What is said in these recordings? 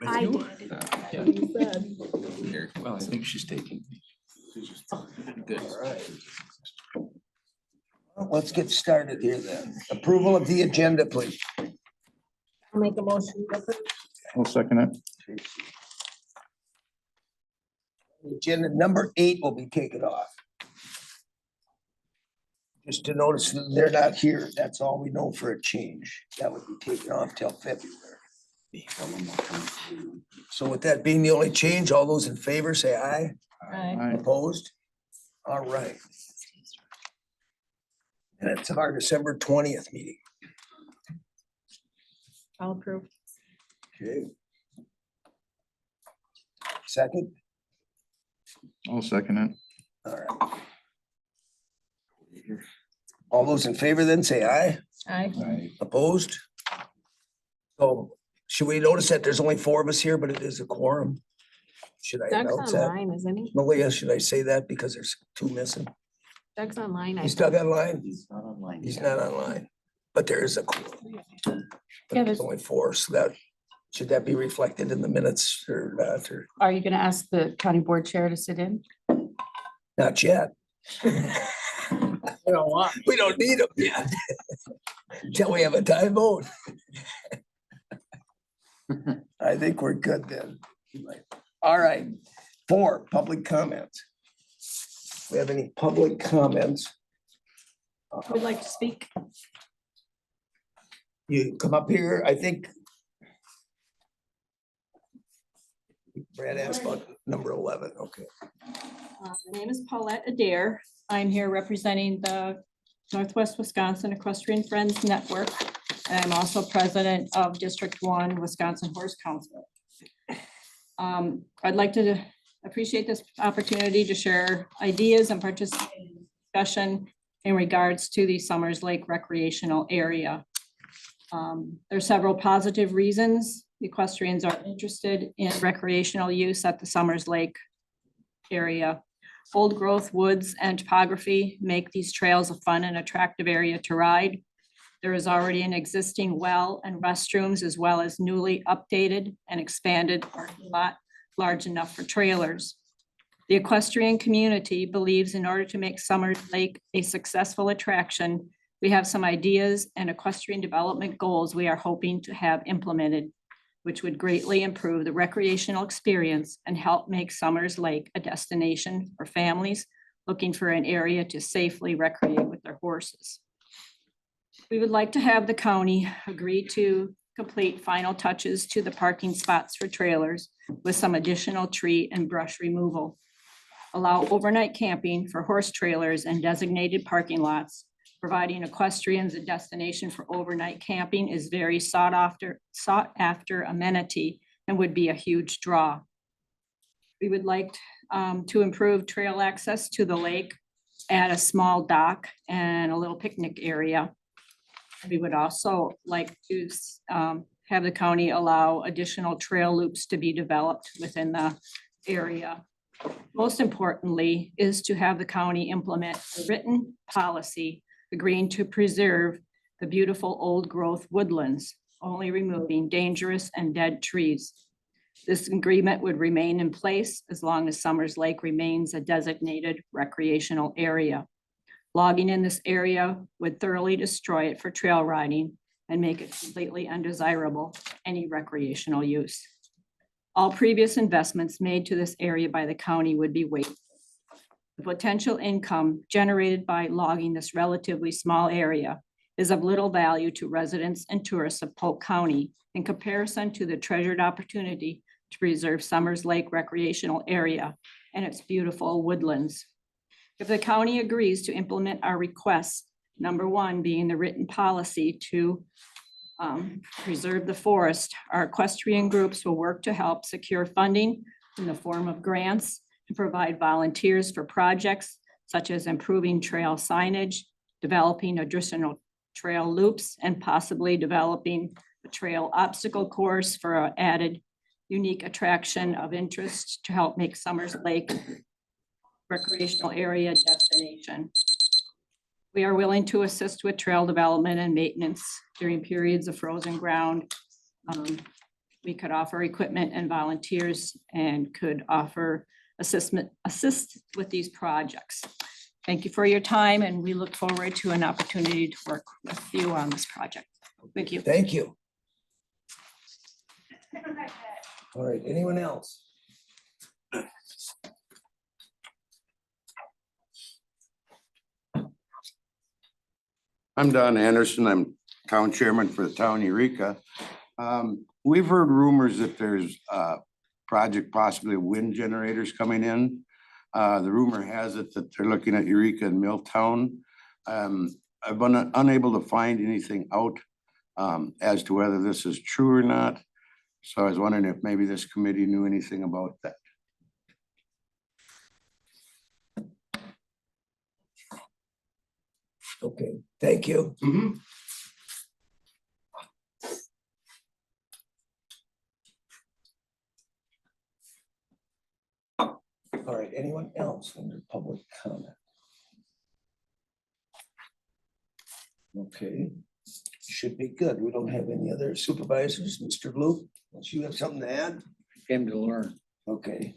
I you did. Yeah. You said. Here. Well, I think she's taking. Good. All right. Well, let's get started here then. Approval of the agenda, please. I'll make a motion. to approve. I'll second it. Agenda number 8 will be taken off. Just to notice that they're not here. That's all we know for a change. That would be taken off till February. So with that being the only change, all those in favor say aye. Aye. Opposed? All right. And it's our December 20th meeting. I'll approve. Okay. Second? I'll second it. All right. All those in favor then say aye. Aye. Opposed? So should we notice that there's only 4 of us here, but it is a quorum? Should I Doug's announce that? online, isn't he? Malia, should I say that because there's 2 missing? Doug's online. I He's Doug think. online? He's not online. He's not online, but there is a quorum. Yeah, But there's there's- only 4, so that, should that be reflected in the minutes or not, or Are you gonna ask the county board chair to sit in? not yet? We don't want. We don't need them yet. Till we have a tie vote. I think we're good then. All right, 4, public comments. We have any public comments? Would like to speak? You come up here, I think. Brad asked about number 11, okay. My name is Paulette Adair. I'm here representing the Northwest Wisconsin Equestrian Friends Network. And I'm also president of District 1 Wisconsin Horse Council. I'd like to appreciate this opportunity to share ideas and participate in discussion in regards to the Summers Lake recreational area. There are several positive reasons equestrians are interested in recreational use at the Summers Lake area. Old growth woods and topography make these trails a fun and attractive area to ride. There is already an existing well and restrooms, as well as newly updated and expanded parking lot large enough for trailers. The equestrian community believes in order to make Summers Lake a successful attraction, we have some ideas and equestrian development goals we are hoping to have implemented, which would greatly improve the recreational experience and help make Summers Lake a destination for families looking for an area to safely recreate with their horses. We would like to have the county agree to complete final touches to the parking spots for trailers with some additional tree and brush removal. Allow overnight camping for horse trailers and designated parking lots. Providing equestrians a destination for overnight camping is very sought after amenity and would be a huge draw. We would like to improve trail access to the lake, add a small dock and a little picnic area. We would also like to have the county allow additional trail loops to be developed within the area. Most importantly is to have the county implement a written policy agreeing to preserve the beautiful old growth woodlands, only removing dangerous and dead trees. This agreement would remain in place as long as Summers Lake remains a designated recreational area. Logging in this area would thoroughly destroy it for trail riding and make it completely undesirable for any recreational use. All previous investments made to this area by the county would be wasted. The potential income generated by logging this relatively small area is of little value to residents and tourists of Polk County in comparison to the treasured opportunity to preserve Summers Lake recreational area and its beautiful woodlands. If the county agrees to implement our requests, number 1 being the written policy to preserve the forest, our equestrian groups will work to help secure funding in the form of grants and provide volunteers for projects such as improving trail signage, developing additional trail loops, and possibly developing a trail obstacle course for an added unique attraction of interest to help make Summers Lake recreational area destination. We are willing to assist with trail development and maintenance during periods of frozen ground. We could offer equipment and volunteers and could offer assist with these projects. Thank you for your time, and we look forward to an opportunity to work with you on this project. Thank you. Thank you. All right, anyone else? I'm Don Anderson. I'm town chairman for the town of Eureka. We've heard rumors that there's a project possibly wind generators coming in. The rumor has it that they're looking at Eureka and Milltown. I've been unable to find anything out as to whether this is true or not. So I was wondering if maybe this committee knew anything about that. Okay, thank you. All right, anyone else under public comment? Okay, should be good. We don't have any other supervisors. Mr. Luke, unless you have something to add? Came to learn. Okay.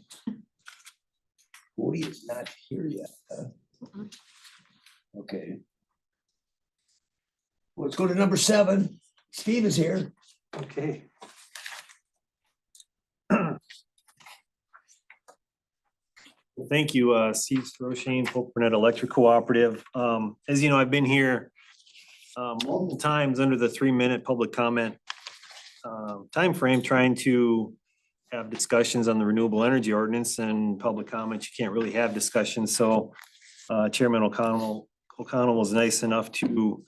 Woody is not here yet, huh? Okay. Let's go to number 7. Steve is here. Okay. Well, thank you, Steve Roshane, Polk Burnett Electric Cooperative. As you know, I've been here multiple times under the 3-minute public comment timeframe, trying to have discussions on the renewable energy ordinance and public comments. You can't really have discussions. So Chairman O'Connell was nice enough to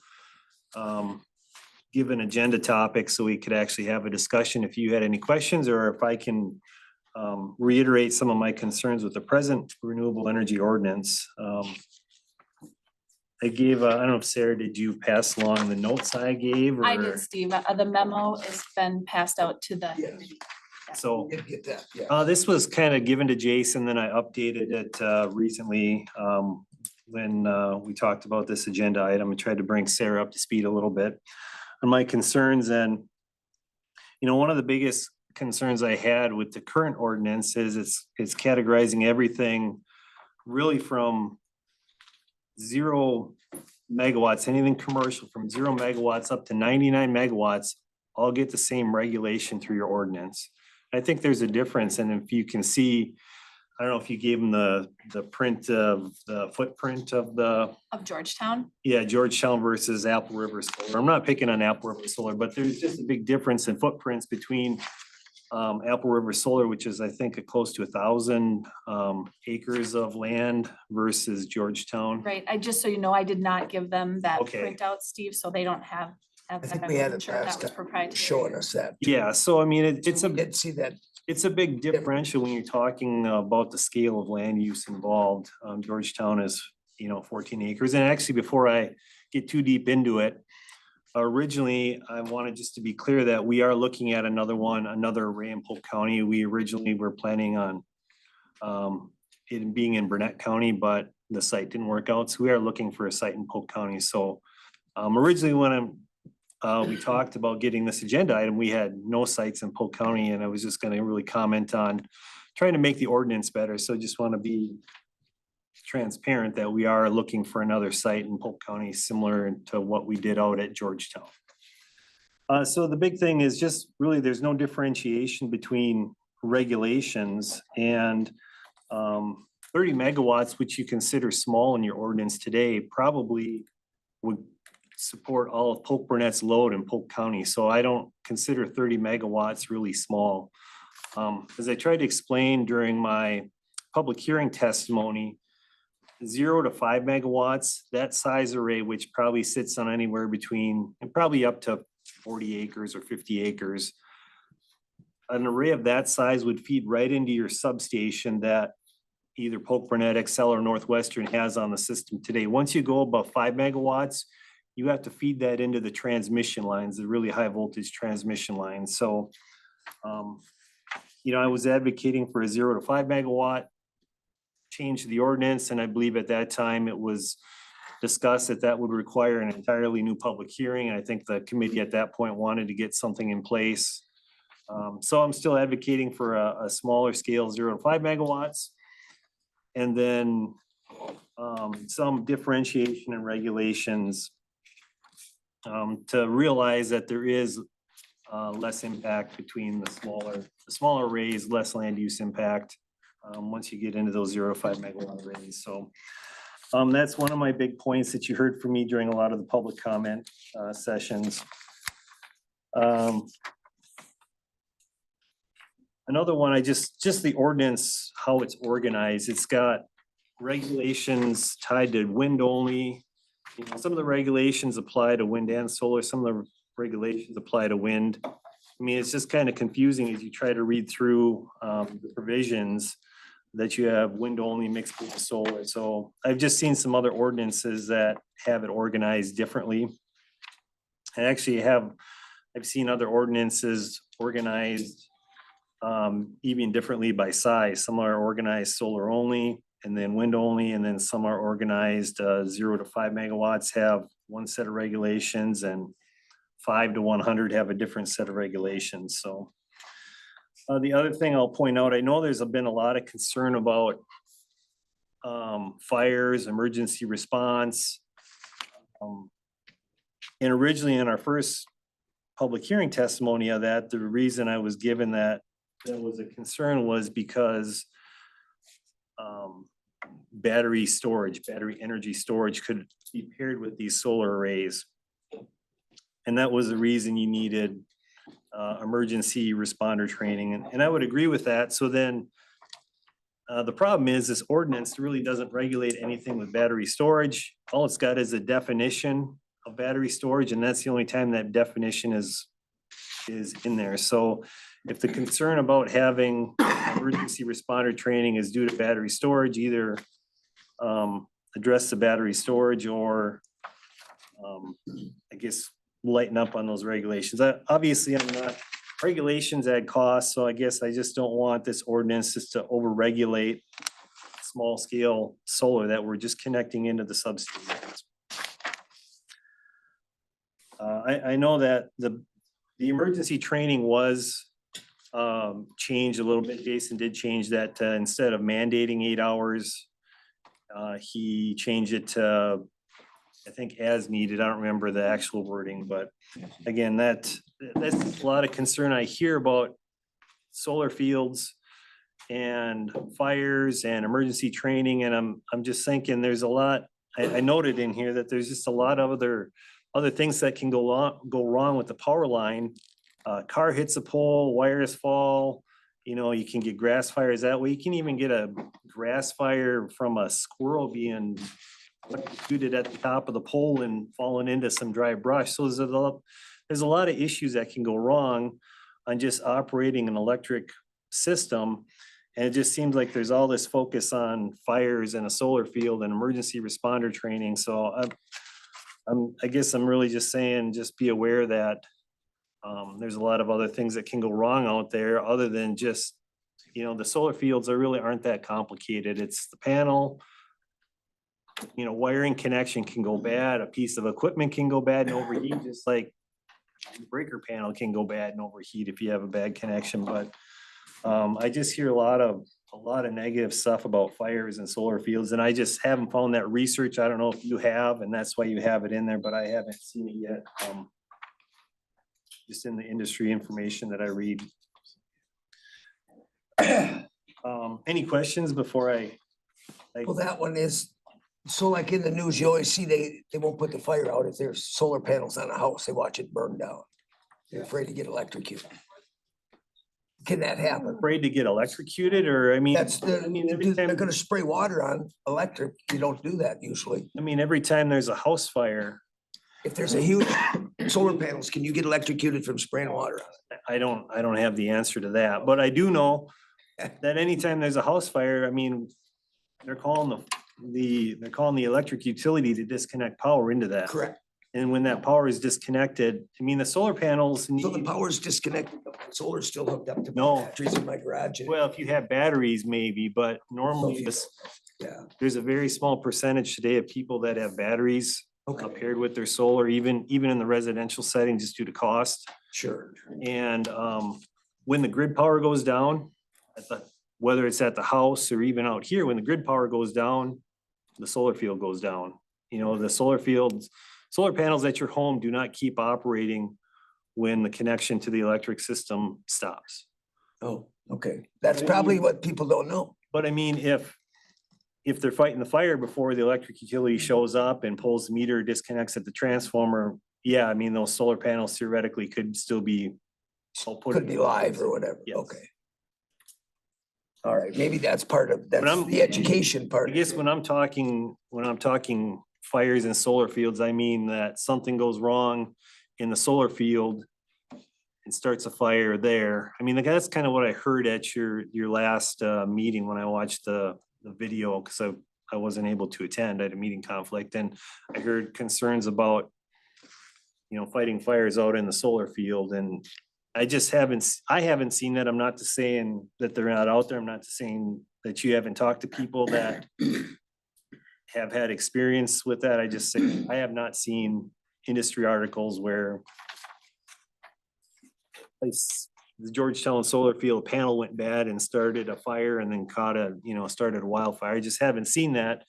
give an agenda topic so we could actually have a discussion if you had any questions, or if I can reiterate some of my concerns with the present renewable energy ordinance. I gave, I don't know if Sarah, did you pass along the notes I gave? I or- did, Steve. The memo has been passed out to the. Yes. committee. So Did get that, yeah. this was kind of given to Jason, then I updated it recently when we talked about this agenda item. I tried to bring Sarah up to speed a little bit on my concerns. And, you know, one of the biggest concerns I had with the current ordinance is it's categorizing everything really from 0 megawatts, anything commercial from 0 megawatts up to 99 megawatts, all get the same regulation through your ordinance. I think there's a difference, and if you can see, I don't know if you gave them the print of the footprint of the, Of Georgetown. yeah, Georgetown versus Apple River Solar. I'm not picking on Apple River Solar, but there's just a big difference in footprints between Apple River Solar, which is, I think, close to 1,000 acres of land versus Georgetown. Right. Just so you know, I did not give them that Okay. printout, Steve, so they don't have. I that. think I we had wasn't it sure if last that was time, proprietary. showing us that. Yeah, so I mean, it's We a did see that. it's a big differential when you're talking about the scale of land use involved. Georgetown is, 14 acres. And actually, before I get too deep into it, originally, I wanted just to be clear that we are looking at another array in Polk County. We originally were planning on it being in Burnett County, but the site didn't work out. So we are looking for a site in Polk County. So originally, when we talked about getting this agenda item, we had no sites in Polk County, and I was just gonna really comment on trying to make the ordinance better. So just want to be transparent that we are looking for another site in Polk County, similar to what we did out at Georgetown. So the big thing is just really, there's no differentiation between regulations and 30 megawatts, which you consider small in your ordinance today, probably would support all of Polk Burnett's load in Polk County. So I don't consider 30 megawatts really small. As I tried to explain during my public hearing testimony, 0 to 5 megawatts, that size array, which probably sits on anywhere between, and probably up to 40 acres or 50 acres. An array of that size would feed right into your substation that either Polk Burnett, Excel, or Northwestern has on the system today. Once you go above 5 megawatts, you have to feed that into the transmission lines, the really high voltage transmission lines. So, I was advocating for a 0 to 5 megawatt change to the ordinance, and I believe at that time it was discussed that would require an entirely new public hearing. I think the committee at that point wanted to get something in place So I'm still advocating for a smaller scale, 0 to 5 megawatts. And then some differentiation and regulations to realize that there is less impact between the smaller arrays, less land use impact once you get into those 0 to 5 megawatt arrays. So that's one of my big points that you heard from me during a lot of the public comment sessions. Another one, just the ordinance, how it's organized, it's got regulations tied to wind only. You know, some of the regulations apply to wind and solar, some of the regulations apply to wind. I mean, it's just kind of confusing as you try to read through the provisions that you have wind only mixed with solar. So I've just seen some other ordinances that have it organized differently. I actually I've seen other ordinances organized even differently by size. Some are organized solar only and then wind only, and then some are organized 0 to 5 megawatts have one set of regulations, and 5 to 100 have a different set of regulations. So the other thing I'll point out, I know there's been a lot of concern about fires, emergency response. And originally in our first public hearing testimony of that, the reason I was given that was a concern was because battery energy storage could be paired with these solar arrays. And that was the reason you needed emergency responder training. And I would agree with that. So then the problem is this ordinance really doesn't regulate anything with battery storage. All it's got is a definition of battery storage, and that's the only time that definition is in there. So if the concern about having emergency responder training is due to battery storage, either address the battery storage or I guess lighten up on those regulations. Obviously, regulations add costs, so I guess I just don't want this ordinance just to over-regulate small scale solar that we're just connecting into the substation. I know that the emergency training was changed a little bit. Jason did change that to, instead of mandating 8 hours, he changed it to, I think, as needed. I don't remember the actual wording, but again, that's a lot of concern I hear about solar fields and fires and emergency training. And I'm just thinking there's a lot, I noted in here that there's just a lot of other things that can go wrong with the power line. Car hits a pole, wires fall, you can get grass fires that way. You can even get a grass fire from a squirrel being electrocuted at the top of the pole and falling into some dry brush. So there's a lot of issues that can go wrong on just operating an electric system. And it just seems like there's all this focus on fires in a solar field and emergency responder training. So I guess I'm really just saying, just be aware that there's a lot of other things that can go wrong out there other than just, the solar fields aren't that complicated. It's the panel, wiring connection can go bad. A piece of equipment can go bad and overheat, just like the breaker panel can go bad and overheat if you have a bad connection. But I just hear a lot of negative stuff about fires and solar fields, and I just haven't found that research. I don't know if you have, and that's why you have it in there, but I haven't seen it yet. Just in the industry information that I read. Any questions before I? Well, that one is, so like in the news, you always see they won't put the fire out if there's solar panels on a house. They watch it burn down. They're afraid to get electrocuted. Can that happen? Afraid to get electrocuted, or I mean, They're gonna spray water on electric. You don't do that usually. I mean, every time there's a house fire, If there's a huge solar panels, can you get electrocuted from spraying water on it? I don't have the answer to that, but I do know that anytime there's a house fire, I mean, they're calling the electric utility to disconnect power into that. Correct. And when that power is disconnected, I mean, the solar panels. So the power's disconnected, solar's still hooked up to No. batteries in my garage. Well, if you have batteries, maybe, but normally Yeah, there's a very small percentage today of people that have batteries okay, paired with their solar, even in the residential setting, just due to cost. sure. And when the grid power goes down, whether it's at the house or even out here, when the grid power goes down, the solar field goes down. You know, the solar panels at your home do not keep operating when the connection to the electric system stops. Oh, okay. That's probably what people don't know. But I mean, if they're fighting the fire before the electric utility shows up and pulls the meter, disconnects at the transformer, yeah, I mean, those solar panels theoretically could still be. Could be live or whatever. Yes. Okay. All right, maybe that's part of, that's I'm- the education part. I guess when I'm talking fires in solar fields, I mean that something goes wrong in the solar field and starts a fire there. I mean, like, that's kind of what I heard at your last meeting when I watched the video, because I wasn't able to attend. I had a meeting conflict, and I heard concerns about, you know, fighting fires out in the solar field, and I just haven't seen that. I'm not saying that they're not out there. I'm not saying that you haven't talked to people that have had experience with that. I just say, I have not seen industry articles where the Georgetown solar field panel went bad and started a fire and then started a wildfire. I just haven't seen that.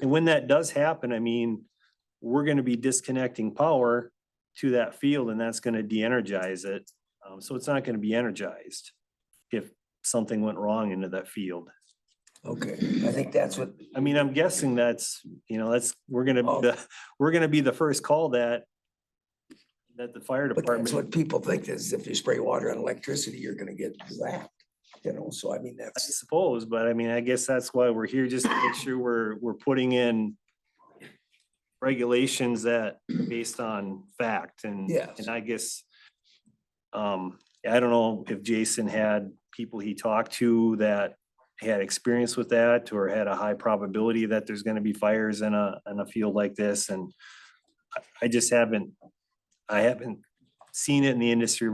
And when that does happen, I mean, we're gonna be disconnecting power to that field, and that's gonna de-energize it. So it's not gonna be energized if something went wrong into that field. Okay, I think that's what, I mean, I'm guessing we're gonna be the first call that the fire but that's department. what people think is if you spray water on electricity, you're gonna get zapped. You know, so I mean, I that's, suppose, but I mean, I guess that's why we're here, just to make sure we're putting in regulations that based on fact and. Yes. And I guess, I don't know if Jason had people he talked to that had experience with that or had a high probability that there's gonna be fires in a field like this, and I just haven't seen it in the industry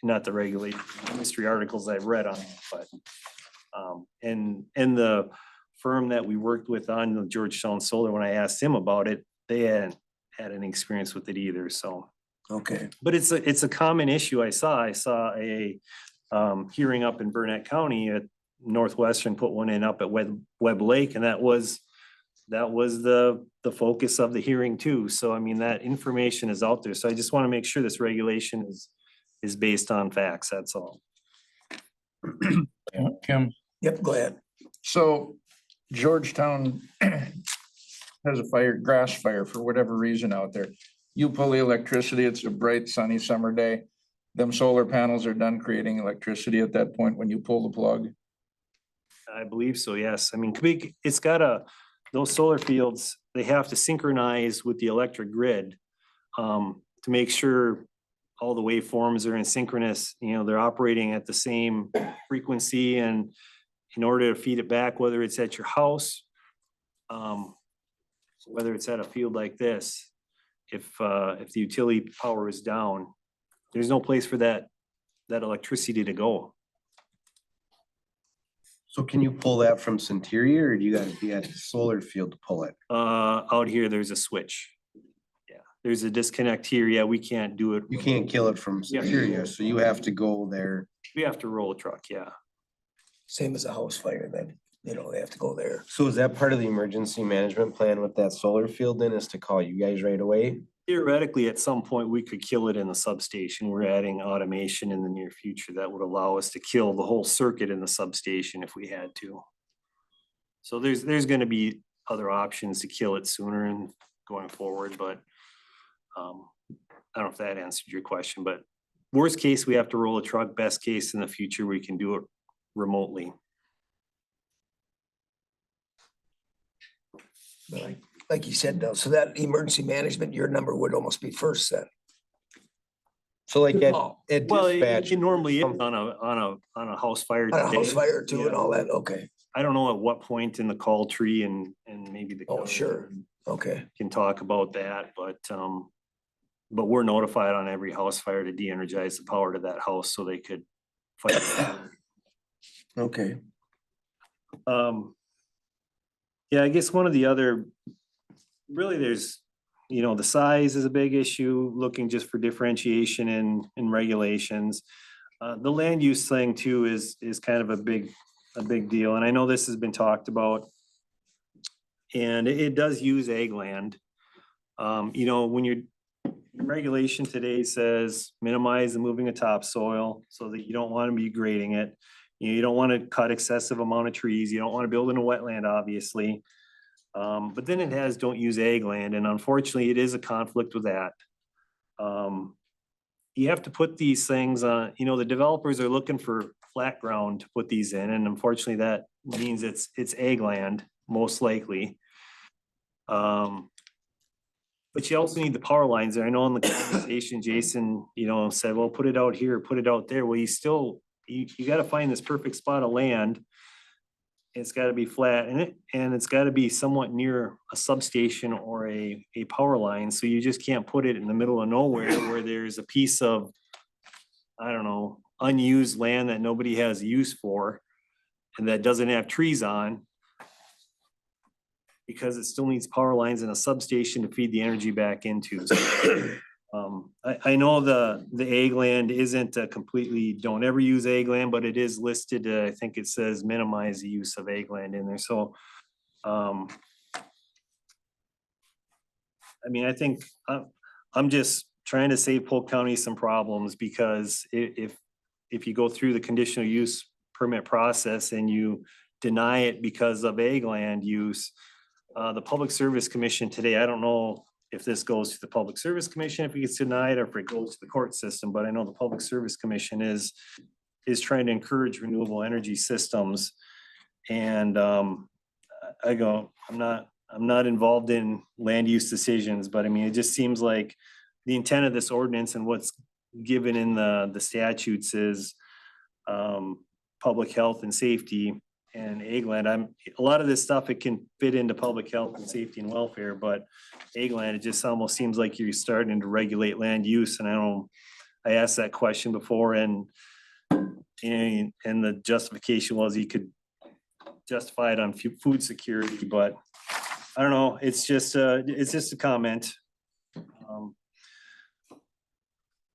industry articles I've read on it, but and the firm that we worked with on the Georgetown Solar, when I asked him about it, they hadn't had any experience with it either, so. okay, But it's a common issue. I saw a hearing up in Burnett County at Northwestern put one in up at Webb Lake, and that was the focus of the hearing too. So I mean, that information is out there. So I just want to make sure this regulation is based on facts. That's all. Kim, yep, go ahead. so Georgetown has a grass fire for whatever reason out there. You pull the electricity, it's a bright sunny summer day. Them solar panels are done creating electricity at that point when you pull the plug. I believe so, yes. I mean, those solar fields, they have to synchronize with the electric grid to make sure all the waveforms are in synchronous, you know, they're operating at the same frequency, and in order to feed it back, whether it's at your house, whether it's at a field like this, if the utility power is down, there's no place for that electricity to go. So can you pull that from Centuria, or do you gotta be at the solar field to pull it? Out here, there's a switch. Yeah, there's a disconnect here. Yeah, we can't do it. You can't kill it from Yeah. Centuria, so you have to go there. We have to roll a truck, yeah. Same as a house fire, then, you know, they have to go there. So is that part of the emergency management plan with that solar field then, is to call you guys right away? Theoretically, at some point, we could kill it in the substation. We're adding automation in the near future that would allow us to kill the whole circuit in the substation if we had to. So there's gonna be other options to kill it sooner and going forward, but I don't know if that answered your question, but worst case, we have to roll a truck. Best case, in the future, we can do it remotely. But like you said, though, so that emergency management, your number would almost be first then. So like at Oh, Well, dispatch. it normally is on a house fire. on a house today. fire too and Yeah. all that, okay, I don't know at what point in the call tree and maybe the. Oh, county sure. okay, Can talk about that, but we're notified on every house fire to de-energize the power to that house so they could fight. okay. Yeah, I guess one of the other, really there's, you know, the size is a big issue, looking just for differentiation in regulations. The land use thing too is kind of a big deal, and I know this has been talked about. And it does use ag land. You know, when your regulation today says minimize the moving of topsoil so that you don't want to be grading it. You don't want to cut excessive amount of trees. You don't want to build in a wetland, obviously. But then it has don't use ag land, and unfortunately, it is a conflict with that. You have to put these things on, you know, the developers are looking for flat ground to put these in, and unfortunately, that means it's ag land, most likely. But you also need the power lines there. I know in the conversation, Jason, you know, said, well, put it out here, put it out there. Well, you gotta find this perfect spot of land. It's gotta be flat and it's gotta be somewhat near a substation or a power line. So you just can't put it in the middle of nowhere where there's a piece of, I don't know, unused land that nobody has use for and that doesn't have trees on, because it still needs power lines and a substation to feed the energy back into. So, I know the ag land isn't completely, don't ever use ag land, but it is listed, I think it says minimize the use of ag land in there, so. I mean, I think, I'm just trying to save Polk County some problems, because if you go through the conditional use permit process and you deny it because of ag land use, the Public Service Commission today, I don't know if this goes to the Public Service Commission, if it gets denied, or if it goes to the court system, but I know the Public Service Commission is trying to encourage renewable energy systems. And I go, I'm not involved in land use decisions, but I mean, it just seems like the intent of this ordinance and what's given in the statutes is public health and safety. And ag land, a lot of this stuff, it can fit into public health and safety and welfare, but ag land, it just almost seems like you're starting to regulate land use. And I asked that question before, and the justification was you could justify it on food security, but I don't know, it's just a comment.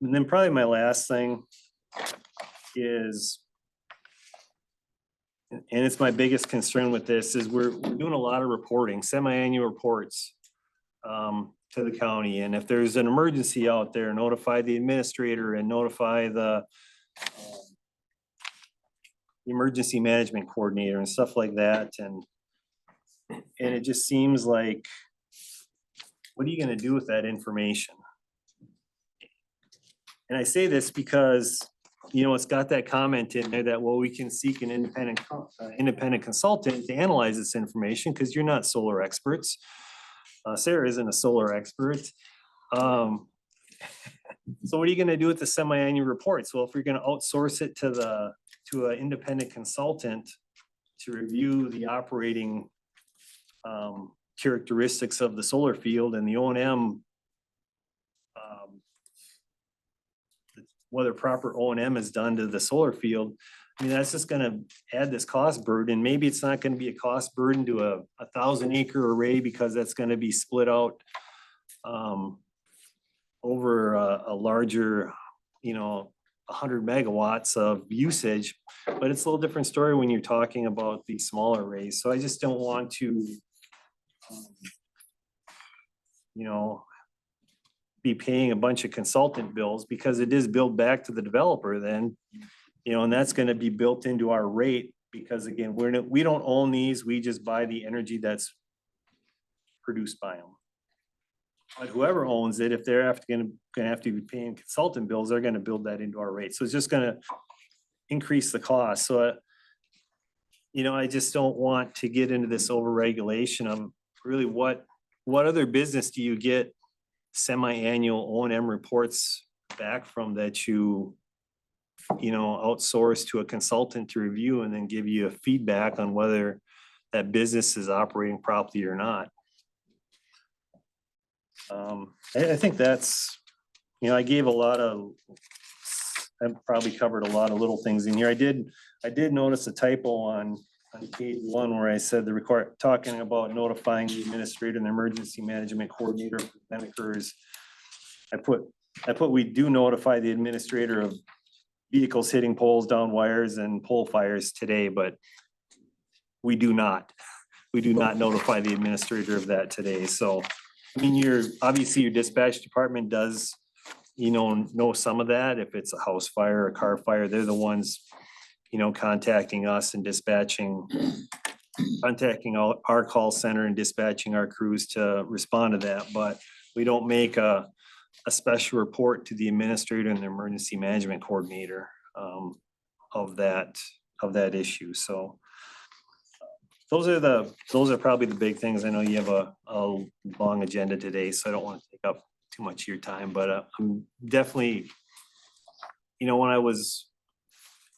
And then probably my last thing is, and it's my biggest concern with this, is we're doing a lot of reporting, semi-annual reports to the county. And if there's an emergency out there, notify the administrator and notify the emergency management coordinator and stuff like that. And it just seems like, what are you gonna do with that information? And I say this because, you know, it's got that comment in there that, well, we can seek an independent consultant to analyze this information, because you're not solar experts. Sarah isn't a solar expert. So what are you gonna do with the semi-annual reports? Well, if you're gonna outsource it to an independent consultant to review the operating characteristics of the solar field and the O&M, whether proper O&M is done to the solar field, I mean, that's just gonna add this cost burden. Maybe it's not gonna be a cost burden to a 1,000-acre array, because that's gonna be split out over a larger, you know, 100 megawatts of usage. But it's a little different story when you're talking about these smaller arrays. So I just don't want to, you know, be paying a bunch of consultant bills, because it is billed back to the developer then, you know, and that's gonna be built into our rate, because again, we don't own these, we just buy the energy that's produced by them. But whoever owns it, if they're gonna have to be paying consultant bills, they're gonna build that into our rate. So it's just gonna increase the cost. So, you know, I just don't want to get into this overregulation of really what other business do you get semi-annual O&M reports back from that you know, outsource to a consultant to review and then give you a feedback on whether that business is operating properly or not. I think that's, you know, I probably covered a lot of little things in here. I did notice a typo on page 1 where I said talking about notifying the administrator and the emergency management coordinator if event occurs. I put we do notify the administrator of vehicles hitting poles, down wires and pole fires today, but we do not. We do not notify the administrator of that today. So, I mean, obviously your dispatch department does, know some of that. If it's a house fire, a car fire, they're the ones, contacting us and contacting our call center and dispatching our crews to respond to that. But we don't make a special report to the administrator and the emergency management coordinator of that issue. So those are probably the big things. I know you have a long agenda today, so I don't want to take up too much of your time, but I'm definitely, when I was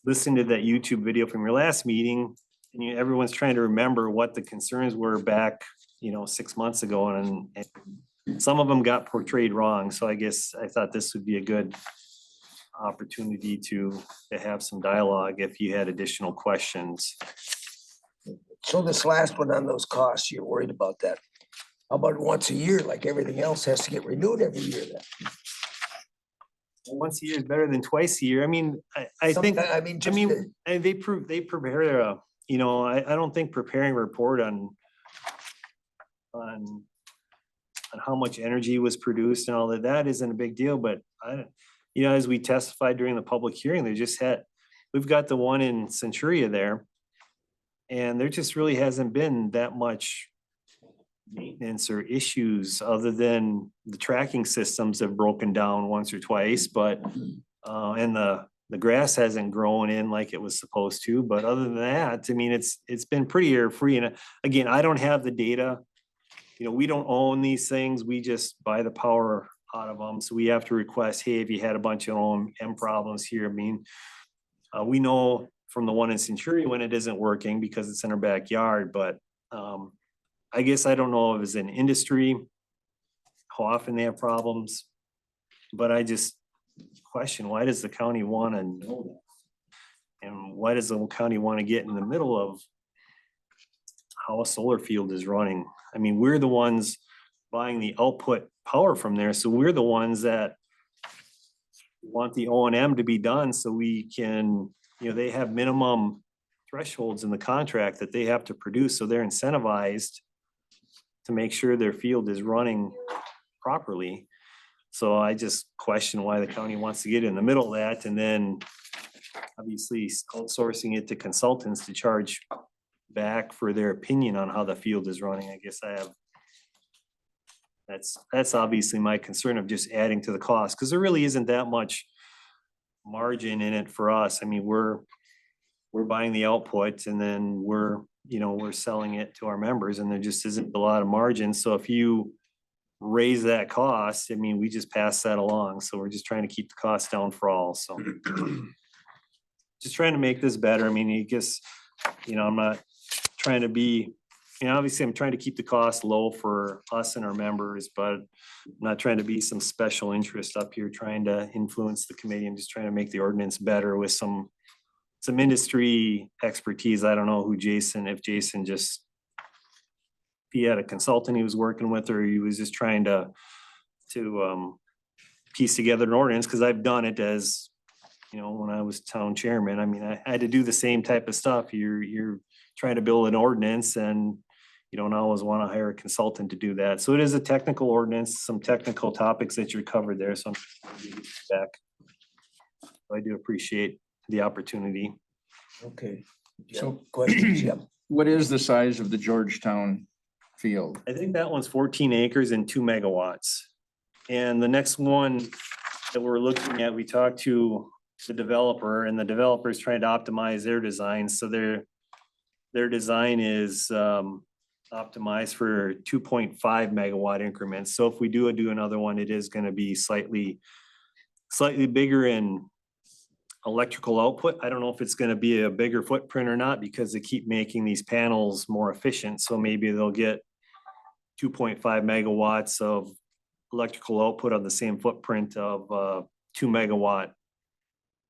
listening to that YouTube video from your last meeting, and everyone's trying to remember what the concerns were back, 6 months ago, and some of them got portrayed wrong. So I guess I thought this would be a good opportunity to have some dialogue if you had additional questions. So this last one on those costs, you're worried about that. How about once a year, like everything else has to get renewed every year then? Once a year is better than twice a year. I mean, I think, I mean, just the- and they prepare I don't think preparing a report on how much energy was produced and all that isn't a big deal, but as we testified during the public hearing, we've got the one in Centuria there. And there just really hasn't been that much maintenance or issues other than the tracking systems have broken down once or twice, but and the grass hasn't grown in like it was supposed to. But other than that, I mean, it's been pretty air free. And again, I don't have the data. We don't own these things. We just buy the power out of them. So we have to request, hey, if you had a bunch of OM problems here, I mean, we know from the one in Centuria when it isn't working because it's in our backyard, but I guess I don't know if it's an industry, how often they have problems, but I just question, why does the county want to know that? And why does the county want to get in the middle of how a solar field is running? I mean, we're the ones buying the output power from there, so we're the ones that want the O&M to be done so we can, they have minimum thresholds in the contract that they have to produce, so they're incentivized to make sure their field is running properly. So I just question why the county wants to get in the middle of that, and then obviously outsourcing it to consultants to charge back for their opinion on how the field is running. I guess that's obviously my concern of just adding to the cost, because there really isn't that much margin in it for us. I mean, we're buying the output and then we're selling it to our members, and there just isn't a lot of margin. So if you raise that cost, I mean, we just pass that along. So we're just trying to keep the cost down for all. So just trying to make this better. I mean, I guess, I'm not trying to be, obviously I'm trying to keep the cost low for us and our members, but I'm not trying to be some special interest up here trying to influence the committee. I'm just trying to make the ordinance better with some industry expertise. I don't know if Jason just, if he had a consultant he was working with, or he was just trying to piece together an ordinance, because I've done it as, when I was town chairman. I mean, I had to do the same type of stuff. You're trying to build an ordinance and you don't always want to hire a consultant to do that. So it is a technical ordinance, some technical topics that you're covered there. So I'm back. I do appreciate the opportunity. Okay. So- Questions, yep. What is the size of the Georgetown field? I think that one's 14 acres and 2 megawatts. And the next one that we're looking at, we talked to the developer, and the developer is trying to optimize their design. So their design is optimized for 2.5 megawatt increments. So if we do another one, it is going to be slightly bigger in electrical output. I don't know if it's going to be a bigger footprint or not, because they keep making these panels more efficient. So maybe they'll get 2.5 megawatts of electrical output on the same footprint of a 2 megawatt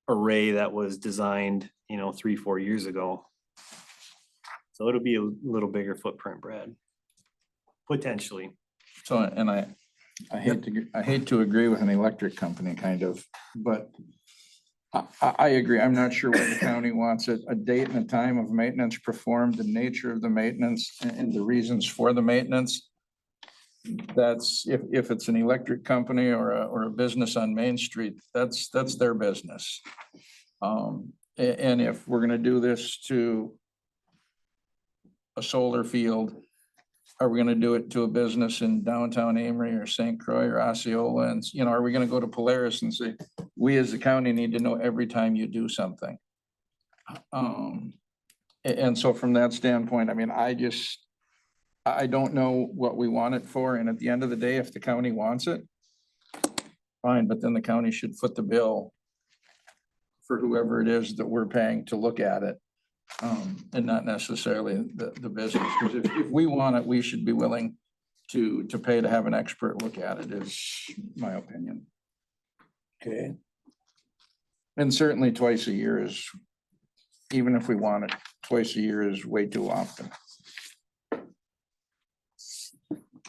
array that was designed, 3-4 years ago. So it'll be a little bigger footprint, Brad, potentially. So, and I hate to agree with an electric company kind of, but I agree. I'm not sure where the county wants it. A date and a time of maintenance performed, the nature of the maintenance and the reasons for the maintenance. That's if it's an electric company or a business on Main Street, that's their business. And if we're gonna do this to a solar field, are we gonna do it to a business in downtown Amory or St. Croix or Osceola? And, you know, are we gonna go to Polaris and say, we as the county need to know every time you do something? And so from that standpoint, I mean, I don't know what we want it for. And at the end of the day, if the county wants it, fine, but then the county should foot the bill for whoever it is that we're paying to look at it. And not necessarily the business, because if we want it, we should be willing to pay to have an expert look at it, is my opinion. Okay. And certainly twice a year is, even if we want it, twice a year is way too often.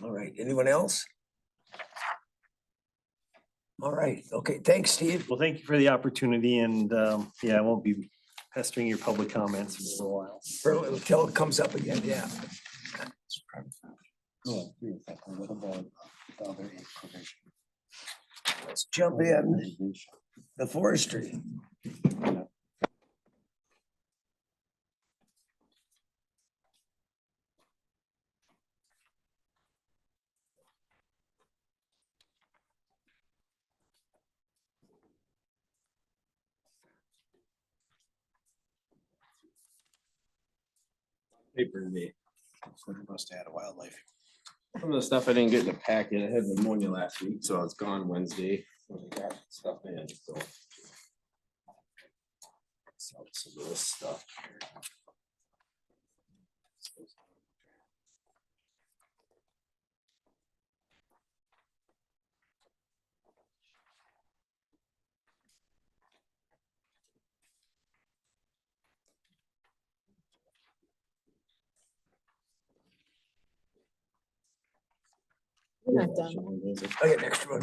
All right, anyone else? All right, okay, thanks, Steve. Well, thank you for the opportunity and yeah, I won't be pestering your public comments for a while. Until it comes up again, yeah. Let's jump in, the forestry. Paper today. Must have had a wildlife. Some of the stuff I didn't get in the packet, I had pneumonia last week, so it's gone Wednesday. When I got stuff in, so. Some of this stuff. We're not done. I got an extra one.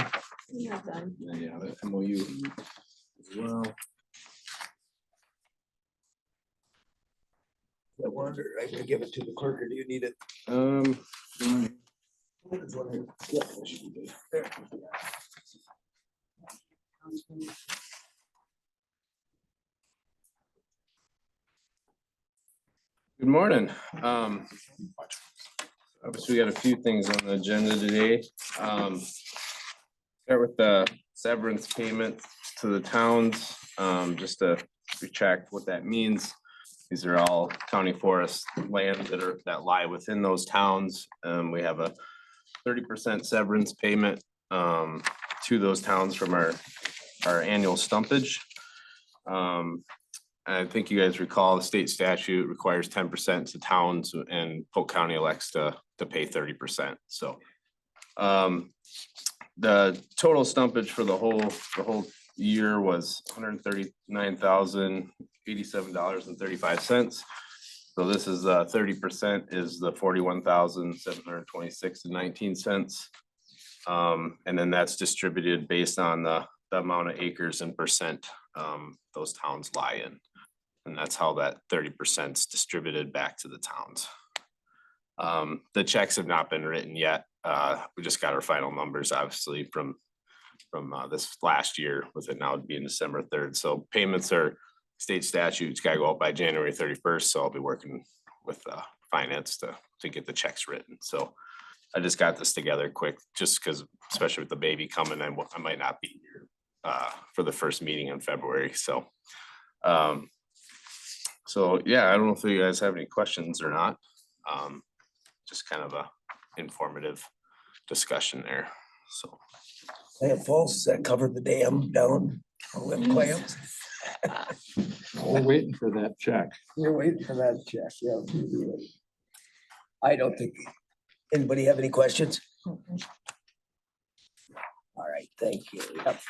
We're not done. Yeah, the MOU as well. I wonder, I'm gonna give it to the clerk, or do you need it? There's one here. Yeah, that should be good. There. Good morning. Obviously, we got a few things on the agenda today. Start with the severance payment to the towns, just to recheck what that means. These are all county forest lands that lie within those towns. We have a 30% severance payment to those towns from our annual stumpage. I think you guys recall the state statute requires 10% to towns, and Polk County elects to pay 30%. So the total stumpage for the whole year was $139,087.35. So this is 30% is the $41,726.19. And then that's distributed based on the amount of acres and percent those towns lie in. And that's how that 30% is distributed back to the towns. The checks have not been written yet. We just got our final numbers, obviously, from this last year, with it now being December 3rd. So payments are state statutes, gotta go out by January 31st. So I'll be working with finance to get the checks written. So I just got this together quick, just because, especially with the baby coming, I might not be here for the first meeting in February. So so yeah, I don't know if you guys have any questions or not. Just kind of a informative discussion there, so. Clam Falls, that covered the dam down, all them clams. We're waiting for that check. You're waiting for that check, yeah. I don't think, anybody have any questions? All right, thank you. Yep.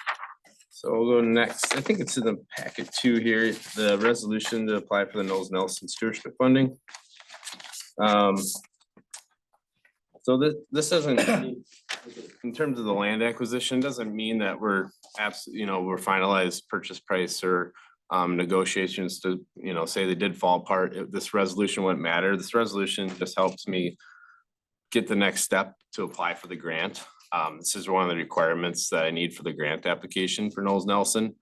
So we'll go next. I think it's in the packet too here, the resolution to apply for the Knowles Nelson stewardship funding. So this doesn't in terms of the land acquisition, doesn't mean that we're we're finalized purchase price or negotiations to, say they did fall apart. This resolution wouldn't matter. This resolution just helps me get the next step to apply for the grant. This is one of the requirements that I need for the grant application for Knowles Nelson.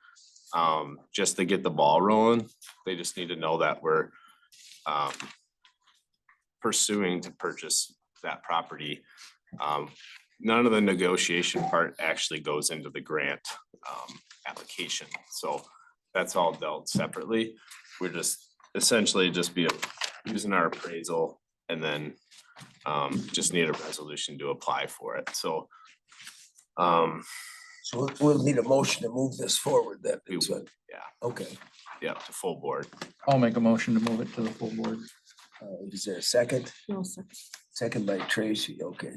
Just to get the ball rolling, they just need to know that we're pursuing to purchase that property. None of the negotiation part actually goes into the grant application, so that's all dealt separately. We're just essentially just using our appraisal and then just need a resolution to apply for it, so. So we'll need a motion to move this forward then. We So, would, yeah, okay, yeah, to full board. I'll make a motion to move it to the full board. is there a second? No, sir. Second by Tracy, okay.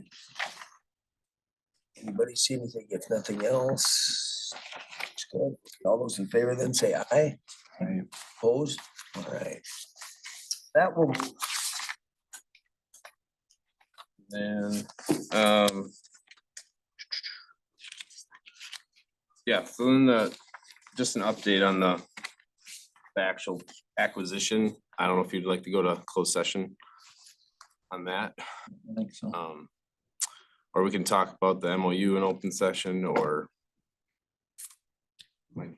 Anybody see anything? If nothing else? It's good. All those in favor then say aye. Aye. Opposed? All right. That will, Then, yeah, so then just an update on the actual acquisition. I don't know if you'd like to go to closed session on that. I think so. Or we can talk about the MOU in open session, or might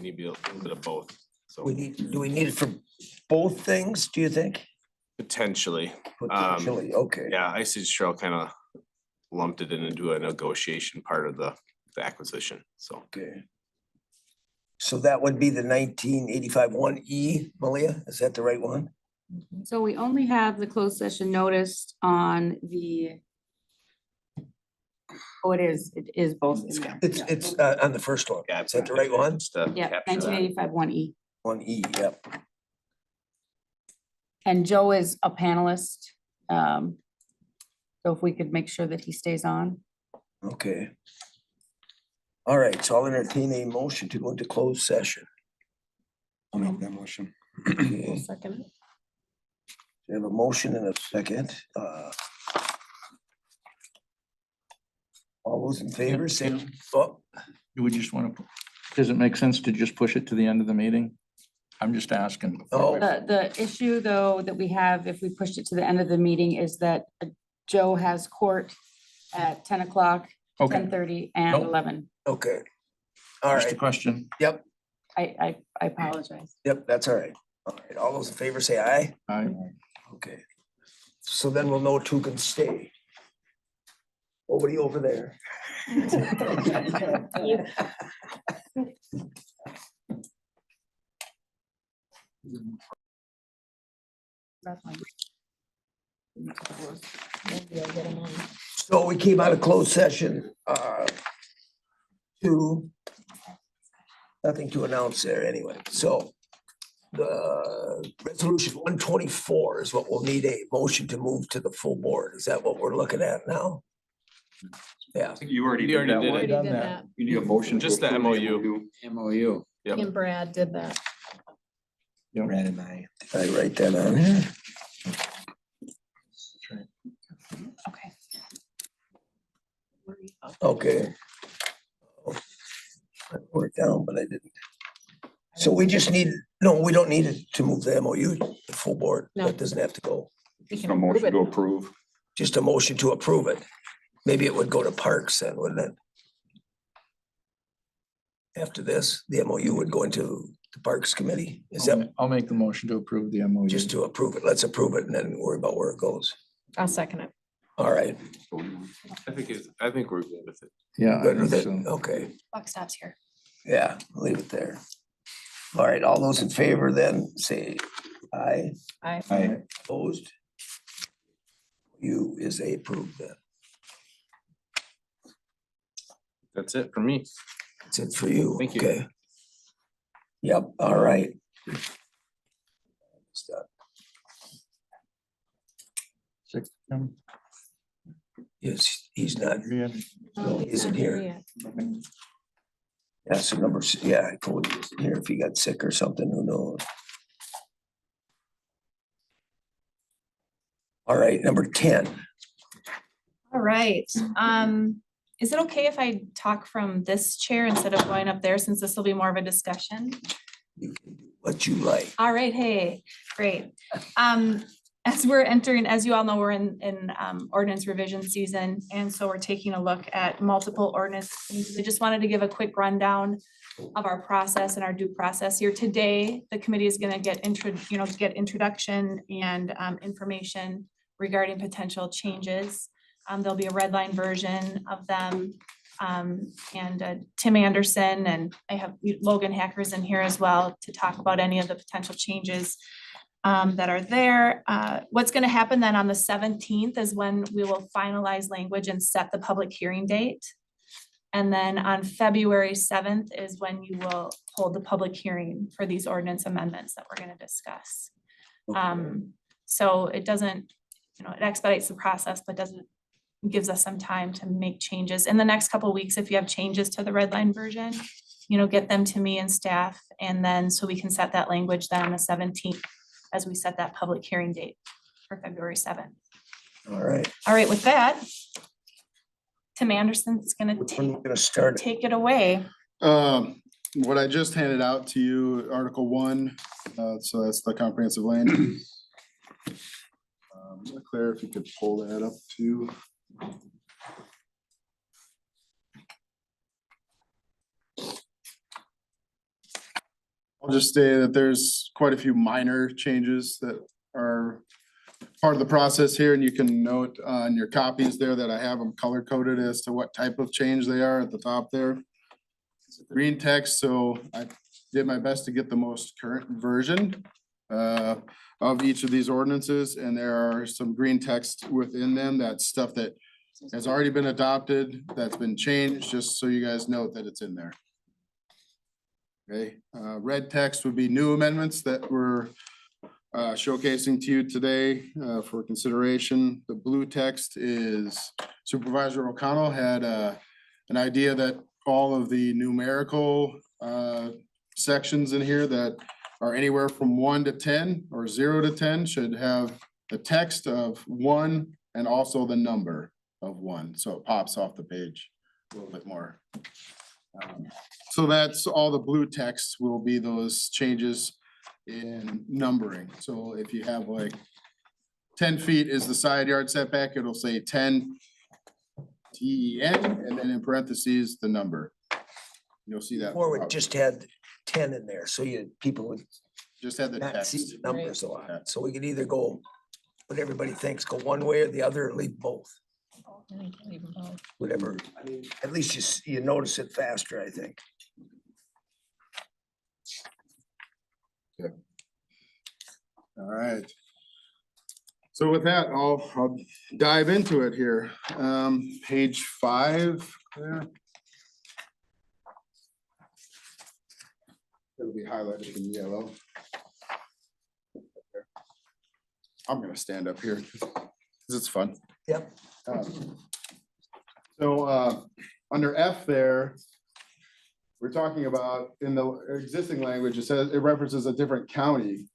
need to be a little bit of both, so do we need it for both things, do you think? potentially. Potentially, okay. Yeah, Ice Trail kind of lumped it into a negotiation part of the acquisition, so. Okay. So that would be the 1985 1E, Malia, is that the right one? So we only have the closed session noticed on the. Oh, it is both in there. It's on the first one. Yeah, Is that the right one? just to Yeah, capture nineteen that. eighty-five, 1E. 1E, yep. And Joe is a panelist. So if we could make sure that he stays on. Okay. All right, so I'll entertain a motion to go into closed session. I'll make that motion. Okay, Second. we have a motion and a second. All those in favor, say, oh, Do we just want to, does it make sense to just push it to the end of the meeting? I'm just asking. Oh. The issue though that we have, if we pushed it to the end of the meeting, is that Joe has court at 10 o'clock, Okay, 10:30 and Nope. 11. okay. All just a right, question. yep, I apologize. yep, that's all right. All right, all those in favor say aye. Aye. Okay. So then we'll know two can stay. Nobody over there. That's fine. Maybe I'll get 'em on. So we came out of closed session, to, nothing to announce there anyway, so the resolution 124 is what we'll need a motion to move to the full board. Is that what we're looking at now? Yeah, You already You did already that did one. it. Already did that. You need a motion. to Just the approve MOU. MOU. Yep. Me and Brad did that. Brad and I write that on here. Okay. Okay. I wrote it down, but I didn't. So we just need, no, we don't need it to move the MOU to the full board. No. That doesn't have to go. We Just can a approve motion it. to approve. Just a motion to approve it. Maybe it would go to Parks then, wouldn't it? After this, the MOU would go into the Parks Committee. Is that I'll make the motion to approve the MOU. just to approve it? Let's approve it and then worry about where it goes. I'll second it. All right. I think we're good with it. Yeah. I Good with think it? so. Okay. Buck stops here. Yeah, leave it there. All right, all those in favor then say aye. I. Opposed? You is approved then. That's it for me. That's it for you. Thank you. Okay. Yep, all right. Stop. Six, Tim? Yes, he's not, no, he isn't here. Yeah. Yeah, so yeah, I told you, isn't here if he got sick or something, who knows? All right, number 10. All right, Is it okay if I talk from this chair instead of going up there, since this will be more of a discussion? What you like. All right, hey, great. As we're entering, as you all know, we're in ordinance revision season, and so we're taking a look at multiple ordinances. I just wanted to give a quick rundown of our process and our due process here. Today, the committee is gonna get get introduction and information regarding potential changes. There'll be a red line version of them. And Tim Anderson, and I have Logan Hackers in here as well to talk about any of the potential changes that are there. What's gonna happen then on the 17th is when we will finalize language and set the public hearing date. And then on February 7th is when you will hold the public hearing for these ordinance amendments that we're gonna discuss. So it doesn't, it expedites the process, but doesn't, gives us some time to make changes. In the next couple of weeks, if you have changes to the red line version, get them to me and staff, and then so we can set that language then on the 17th as we set that public hearing date for February 7th. All right. All right, with that, Tim Anderson's gonna Which one we're gonna start? take it away. What I just handed out to you, Article 1, so that's the comprehensive land. use. Claire, if you could pull that up too. I'll just say that there's quite a few minor changes that are part of the process here, and you can note on your copies there that I have them color coded as to what type of change they are at the top there. Green text, so I did my best to get the most current version of each of these ordinances, and there are some green text within them. That's stuff that has already been adopted, that's been changed, just so you guys note that it's in there. Okay, red text would be new amendments that we're showcasing to you today for consideration. The blue text is Supervisor O'Connell had an idea that all of the numerical sections in here that are anywhere from 1 to 10 or 0 to 10 should have the text of 1 and also the number of 1. So it pops off the page a little bit more. So that's all the blue text will be those changes in numbering. So if you have like 10 feet is the side yard setback, it'll say 10 TEN and then in parentheses, the number. You'll see that. Or we throughout. just had 10 in there, so people would Just had the not see text. the numbers a lot. So we could either go, what everybody thinks, go one way or the other, or leave both, whatever. I mean, at least you notice it faster, I think. All right. So with that, I'll dive into it here. Page 5 there. It'll be highlighted in yellow. I'm gonna stand up here because it's fun. Yep. So under F there, we're talking about in the existing language, it says it references a different county.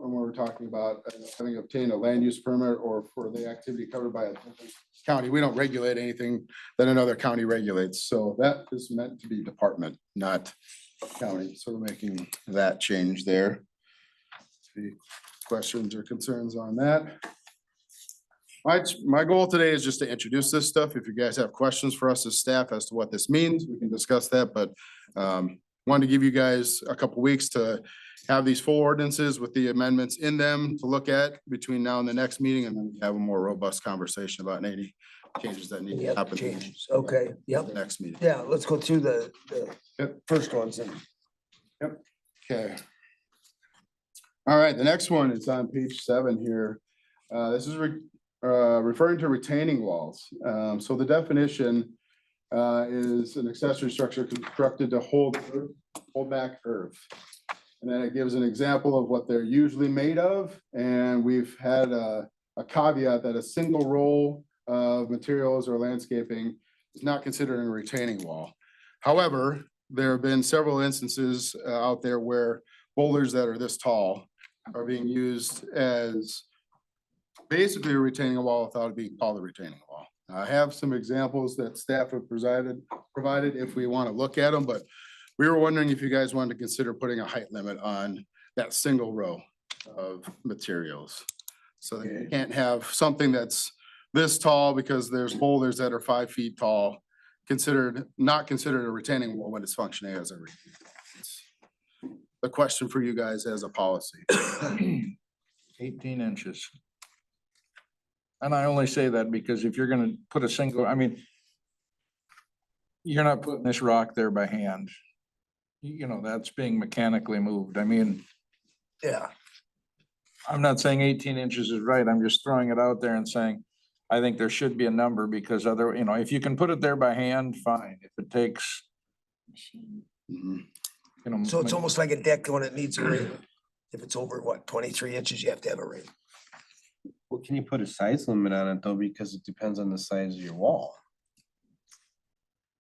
When we're talking about having obtained a land use permit or for the activity covered by a different county. We don't regulate anything that another county regulates. So that is meant to be department, not county. So we're making that change there. Any questions or concerns on that? My goal today is just to introduce this stuff. If you guys have questions for us as staff as to what this means, we can discuss that, but wanted to give you guys a couple weeks to have these full ordinances with the amendments in them to look at between now and the next meeting, and then have a more robust conversation about any changes that need Any to other happen. changes? Okay, at yep. The next meeting. Yeah, let's go through the Yep. first ones and Okay. All right, the next one is on page 7 here. This is referring to retaining walls. So the definition is an accessory structure constructed to hold back earth. And then it gives an example of what they're usually made of. And we've had a caveat that a single roll of materials or landscaping is not considered a retaining wall. However, there have been several instances out there where boulders that are this tall are being used as basically a retaining wall without it being called a retaining wall. I have some examples that staff have provided if we want to look at them, but we were wondering if you guys wanted to consider putting a height limit on that single row of materials. So that you can't have something that's this tall because there's boulders that are 5 feet tall, not considered a retaining wall when it's functioning as a retaining wall. It's a question for you guys as a policy. 18 inches. And I only say that because if you're gonna put a single, I mean, you're not putting this rock there by hand. You know, that's being mechanically moved. I mean, Yeah, I'm not saying 18 inches is right. I'm just throwing it out there and saying, I think there should be a number because if you can put it there by hand, fine. If it takes, Mhm. so it's almost like a deck when it needs a railing. If it's over, what, 23 inches, you have to have a railing. Well, can you put a size limit on it though? Because it depends on the size of your wall.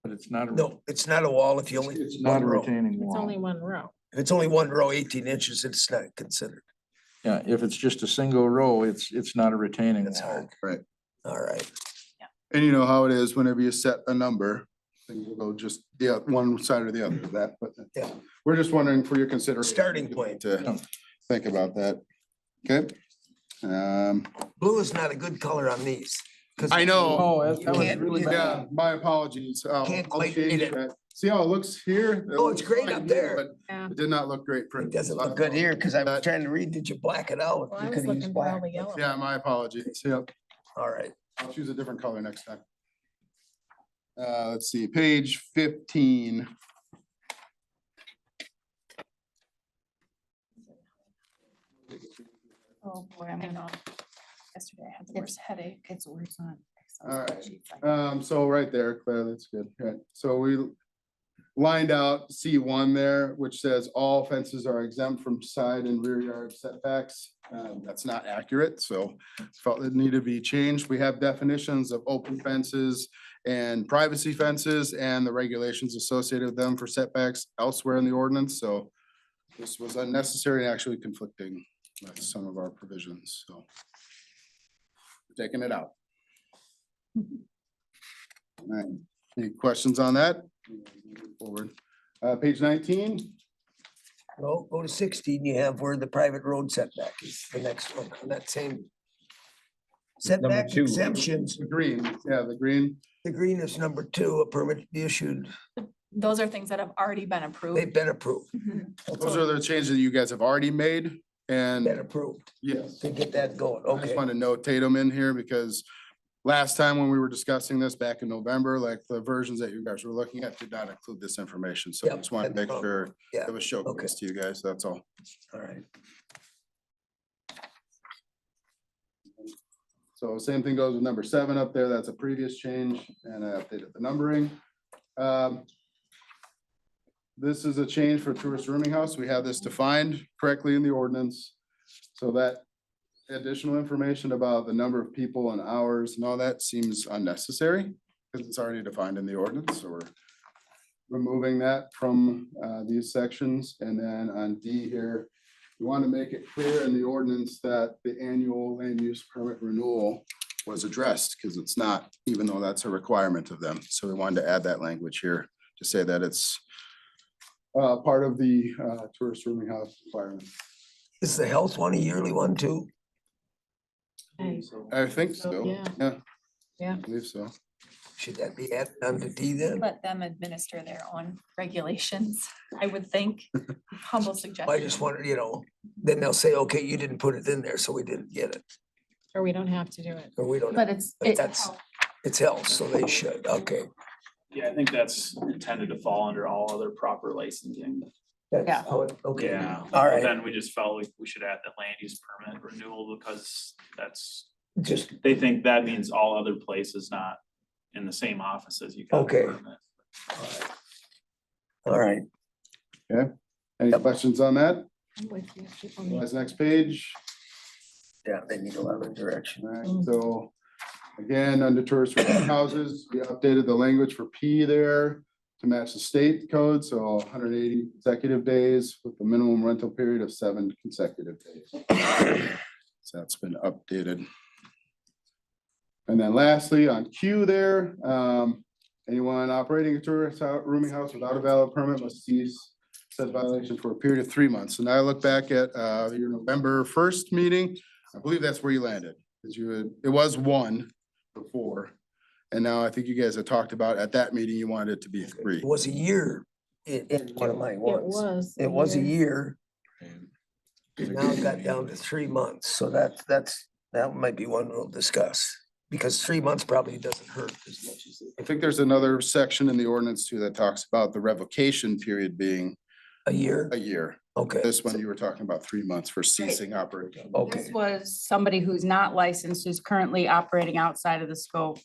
But it's not. No, it's not a wall if you only. It's not one a row. retaining It's wall. only one row. If it's only one row, 18 inches, it's not considered. Yeah, if it's just a single row, it's not a retaining That's wall. hard. Right. All right. And you know how it is whenever you set a number, things will go just one side or the other of that, but Yeah. we're just wondering for your consideration. Starting point. To think about that. Okay. Blue is not a good color on these. 'Cause I know. Oh, that was can't- really you Yeah, bad. my apologies. Can't I'll quite change read it. that. See how it looks here? Oh, it's great up there. But Yeah. it did not look great. It doesn't look good here because I was trying to read, did you black it out? Well, You I was could've used looking for all black. the yellow. Yeah, my apologies. Yep. All right. I'll choose a different color next time. Let's see, page 15. Oh, boy, I'm gonna, yesterday I had the worst headache. It's worse on. All right. So right there, Claire, that's good. Right. So we lined out C1 there, which says all fences are exempt from side and rear yard setbacks. That's not accurate, so felt it needed to be changed. We have definitions of open fences and privacy fences and the regulations associated with them for setbacks elsewhere in the ordinance, so this was unnecessary and actually conflicting with some of our provisions, so taking it out. All right, any questions on that? Forward. Page 19. Well, go to 16, you have where the private road setback is the next one, on that same. Setback two. exemptions, The green, yeah, the green. the green is number 2, a permit be issued, Those are things that have already been approved. they've been approved, Mhm. Those are the changes that you guys have already made and been approved yes. to get that going, I just okay. want to notate them in here because last time when we were discussing this back in November, like the versions that you guys were looking at did not include this information. So I Yep, just wanted to make that's sure Yeah, it was showcased to you guys. That's all. all right. So same thing goes with number 7 up there. That's a previous change and I updated the numbering. This is a change for tourist rooming house. We have this defined correctly in the ordinance. So that additional information about the number of people and hours and all that seems unnecessary because it's already defined in the ordinance. So we're removing that from these sections. And then on D here, we want to make it clear in the ordinance that the annual land use permit renewal was addressed because it's not, even though that's a requirement of them. So we wanted to add that language here to say that it's part of the tourist rooming house requirement. Is the health one a yearly one too? I think so. Yeah. Yeah. Yeah. I believe so. Should that be added under D then? Let them administer their own regulations, I would think. Humble I suggestion. just wondered, then they'll say, okay, you didn't put it in there, so we didn't get it, Or we don't have to do it. or we don't, But it's, but that's, it's health, so they should, okay. Yeah, I think that's intended to fall under all other proper licensing. That's Yeah. how it- Okay, Yeah. all But right, then we just felt like we should add the land use permit renewal because that's, just, they think that means all other places, not in the same offices you got. the Okay. permit. all right. Any Yep. questions on that? I'm with you. People need- Otherwise, next page. Yeah, they need a lot of direction. All right, so again, under tourist rental houses, we updated the language for P there to match the state code, so 180 consecutive days with the minimum rental period of 7 consecutive days. So that's been updated. And then lastly, on Q there, anyone operating a tourist rooming house without a valid permit must cease said violation for a period of 3 months. And I look back at your November 1st meeting, I believe that's where you landed. It was 1 before. And now I think you guys have talked about at that meeting, you wanted it to be 3. It was a year in one of my It ones. was. It was a year. And now it got down to 3 months. So that might be one we'll discuss. Because 3 months probably doesn't hurt as much as I think there's another section in the ordinance too that talks about the revocation period being a year. a year. Okay. This one, you were talking about 3 months for ceasing operation. Okay. This was somebody who's not licensed, who's currently operating outside of the scope,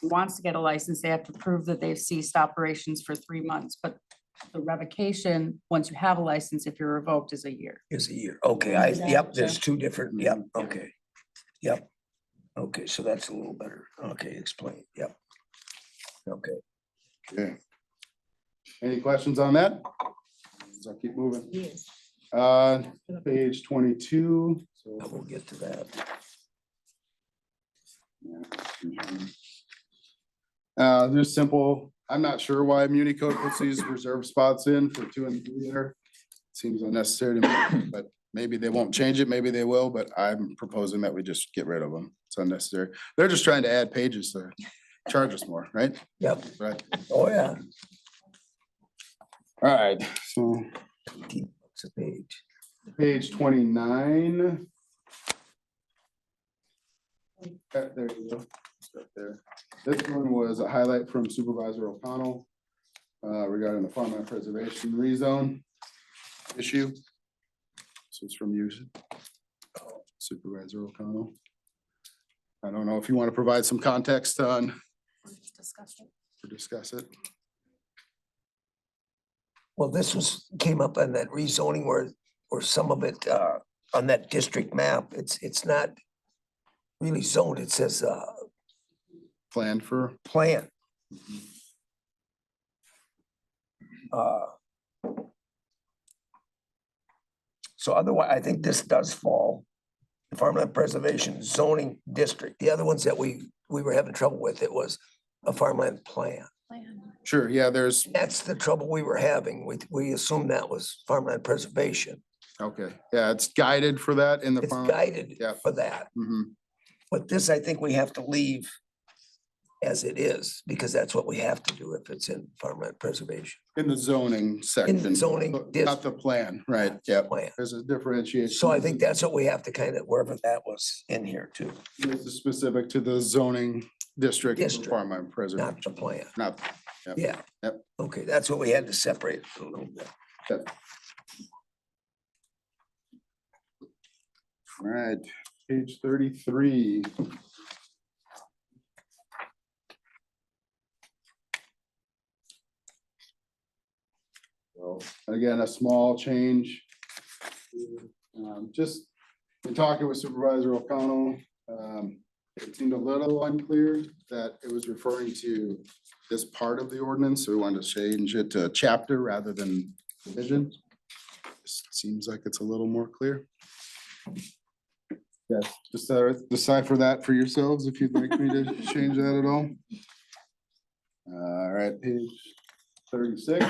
who wants to get a license, they have to prove that they've ceased operations for 3 months, but the revocation, once you have a license, if you're revoked, is a year. Is a year. Okay, yep, there's 2 different, yep, okay. Yep. Okay, so that's a little better. Okay, explain, yep. Okay. Okay. Any questions on that? I'll keep moving. Yes. Page 22. I will get to that. Just simple, I'm not sure why Muni Code puts these reserve spots in for 2 and 3 there. Seems unnecessary to me, but maybe they won't change it, maybe they will, but I'm proposing that we just get rid of them. It's unnecessary. They're just trying to add pages to charge us more, right? Yep. Right. Oh, yeah. All right, so It's a page. page 29. There you go. Start there. This one was a highlight from Supervisor O'Connell regarding the farmland preservation rezone issue. So it's from you, Supervisor O'Connell. I don't know if you want to provide some context on or discuss it. Well, this came up on that rezoning where some of it, on that district map, it's not really zoned. It says, Planned for. plan. So otherwise, I think this does fall, the farmland preservation zoning district. The other ones that we were having trouble with, it was a farmland plan. Sure, yeah, there's, That's the trouble we were having. We assumed that was farmland preservation. okay, yeah, it's guided for that in the. It's farm. guided Yeah. for that. Mhm. But this, I think we have to leave as it is, because that's what we have to do if it's in farmland preservation. In the zoning section. zoning Not district. the plan, right, yeah, Plan. there's a differentiation. So I think that's what we have to kind of, wherever that was in here too, This is specific to the zoning district. District, Farmland not preservation, the plan. not, Yeah. Yep. Okay, that's what we had to separate a little bit. all right, page 33. So again, a small change. Just in talking with Supervisor O'Connell, it seemed a little unclear that it was referring to this part of the ordinance, so we wanted to change it to chapter rather than division. Seems like it's a little more clear. Yeah, just decipher that for yourselves if you'd like me to change that at all. All right, page 36.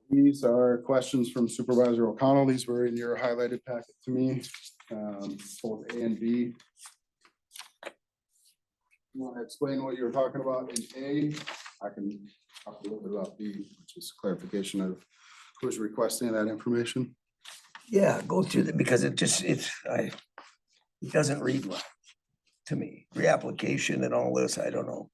These are questions from Supervisor O'Connell. These were in your highlighted packet to me, both A and B. You want to explain what you were talking about in A? I can talk a little bit about B, which is clarification of who's requesting that information. Yeah, go through that because it doesn't read well to me. Reapplication and all this, I don't know.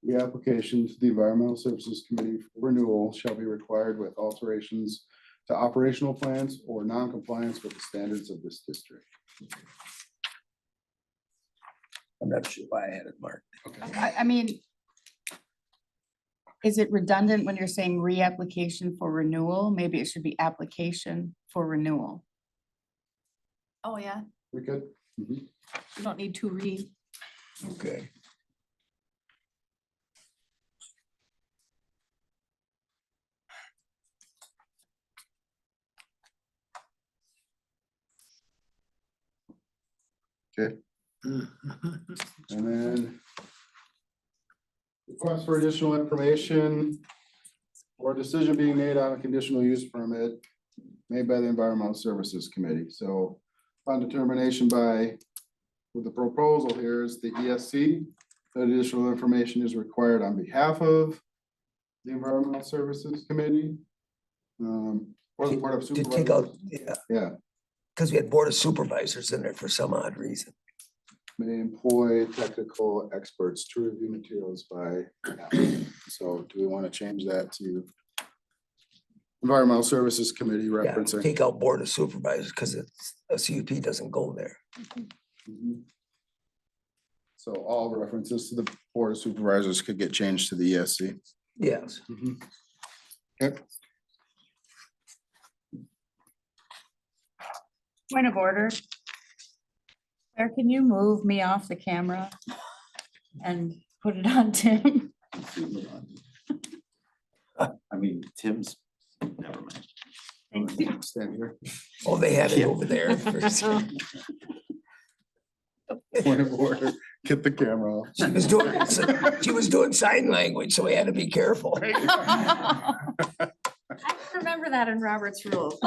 The application to the Environmental Services Committee for renewal shall be required with alterations to operational plans or non-compliance with the standards of this district. I'm not sure why I had it marked. I mean, is it redundant when you're saying reapplication for renewal? Maybe it should be application for renewal. Oh, yeah, We could. you don't need to read. Okay. Okay. And then request for additional information or decision being made on a conditional use permit made by the Environmental Services Committee. So upon determination by, with the proposal here is the ESC, that additional information is required on behalf of the Environmental Services Committee. Or the Board of To take out, Supervisors. yeah, Yeah, because we had Board of Supervisors in there for some odd reason. may employ technical experts to review materials by. So do we want to change that to Environmental Services Committee Yeah, referencing? take out Board of Supervisors because it's, a CUP doesn't go there. Mhm. So all references to the Board of Supervisors could get changed to the ESC. Yes. Okay. Point of order. Claire, can you move me off the camera and put it on Tim? I mean, Tim's, never mind. Thank you. Stand here. Oh, they had it over there. Point of order, get the camera off. She was doing sign language, so we had to be careful. I remember that in Robert's rules.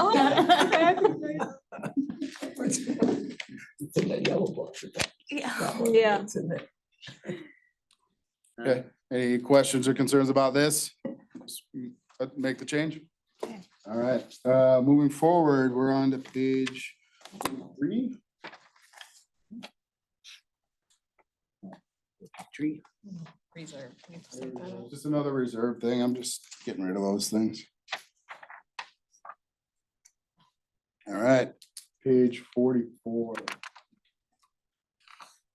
It's in that yellow book. Yeah. It's in there. Okay, any questions or concerns about this? Make the change? All right, moving forward, we're on to page 3. Reserve. We have to set that up. Just another reserve thing. I'm just getting rid of those things. All right, page 44.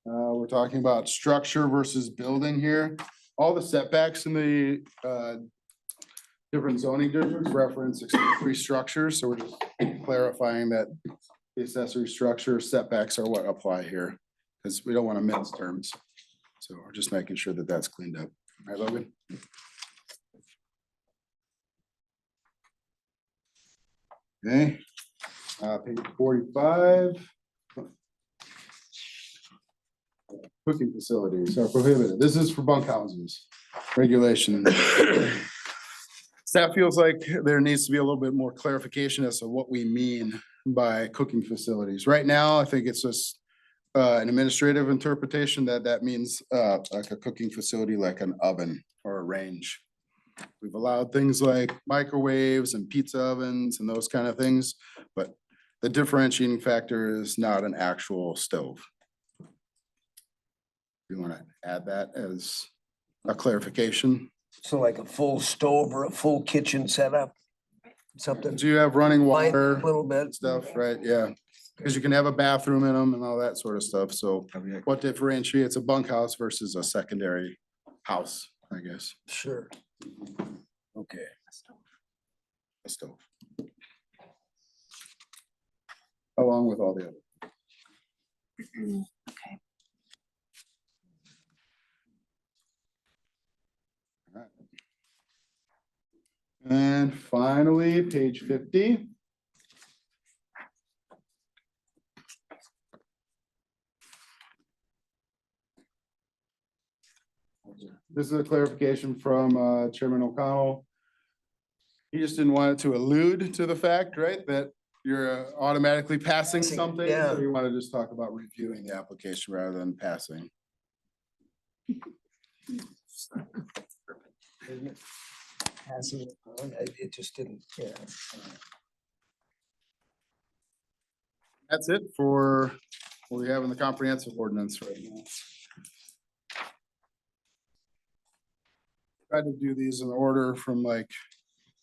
We're talking about structure versus building here. All the setbacks in the different zoning districts reference accessory structures, so we're just clarifying that the accessory structure setbacks are what apply here, because we don't want to mince terms. So we're just making sure that that's cleaned up. All right, Logan? Okay, page 45. Cooking facilities are prohibited. This is for bunkhouses, regulation. Staff feels like there needs to be a little bit more clarification as to what we mean by cooking facilities. Right now, I think it's just an administrative interpretation that means like a cooking facility, like an oven or a range. We've allowed things like microwaves and pizza ovens and those kind of things, but the differentiating factor is not an actual stove. You want to add that as a clarification? So like a full stove or a full kitchen setup, something. Do you have running Fine, water a little bit. stuff, right? Yeah, because you can have a bathroom in them and all that sort of stuff. So what differentiates a bunkhouse versus a secondary house, I guess? Sure. Okay. A stove. Along with all the other. Okay. And finally, page 50. This is a clarification from Chairman O'Connell. He just didn't want it to allude to the fact, right, that you're automatically passing something. Yeah. So you want to just talk about reviewing the application rather than passing. Passing it on, it just didn't, yeah. That's it for what we have in the comprehensive ordinance right now. Tried to do these in order from like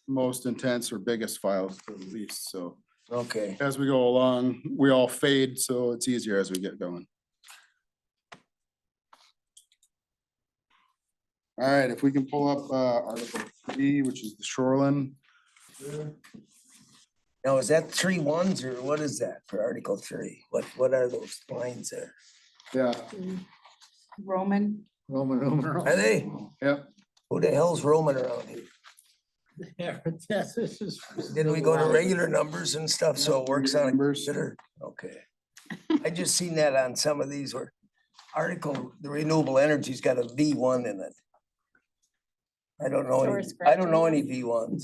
most intense or biggest files to the least, so Okay. as we go along, we all fade, so it's easier as we get going. All right, if we can pull up Article 3, which is the shoreline. Now, is that 3 1s or what is that for Article 3? What are those lines there? Yeah, Roman. Are they? yep. Who the hell's roaming around here? Didn't we go to regular numbers and stuff, so it works on a Numbers. computer? Okay. I just seen that on some of these where article, the renewable energy's got a V1 in it. I don't know, So we're I don't know scratching any V1s.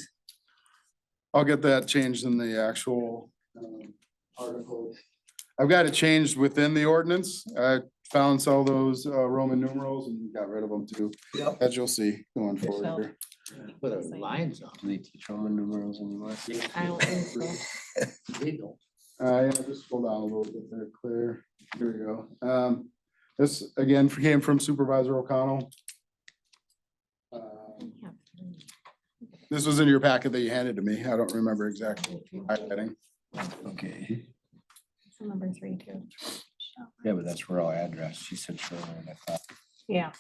I'll get that changed in the actual article. I've got it changed within the ordinance. I found all those Roman numerals and got rid of them too, Yep. as you'll see going forward here. Put a lines on. Do they teach Roman numerals anymore? I don't think so. Yeah, just scroll down a little bit there, clear. Here we go. This again came from Supervisor O'Connell. This was in your packet that you handed to me. I don't remember exactly highlighting. Okay. Number 3 too. Yeah, but that's rural address. She said shoreline, I thought. Yeah.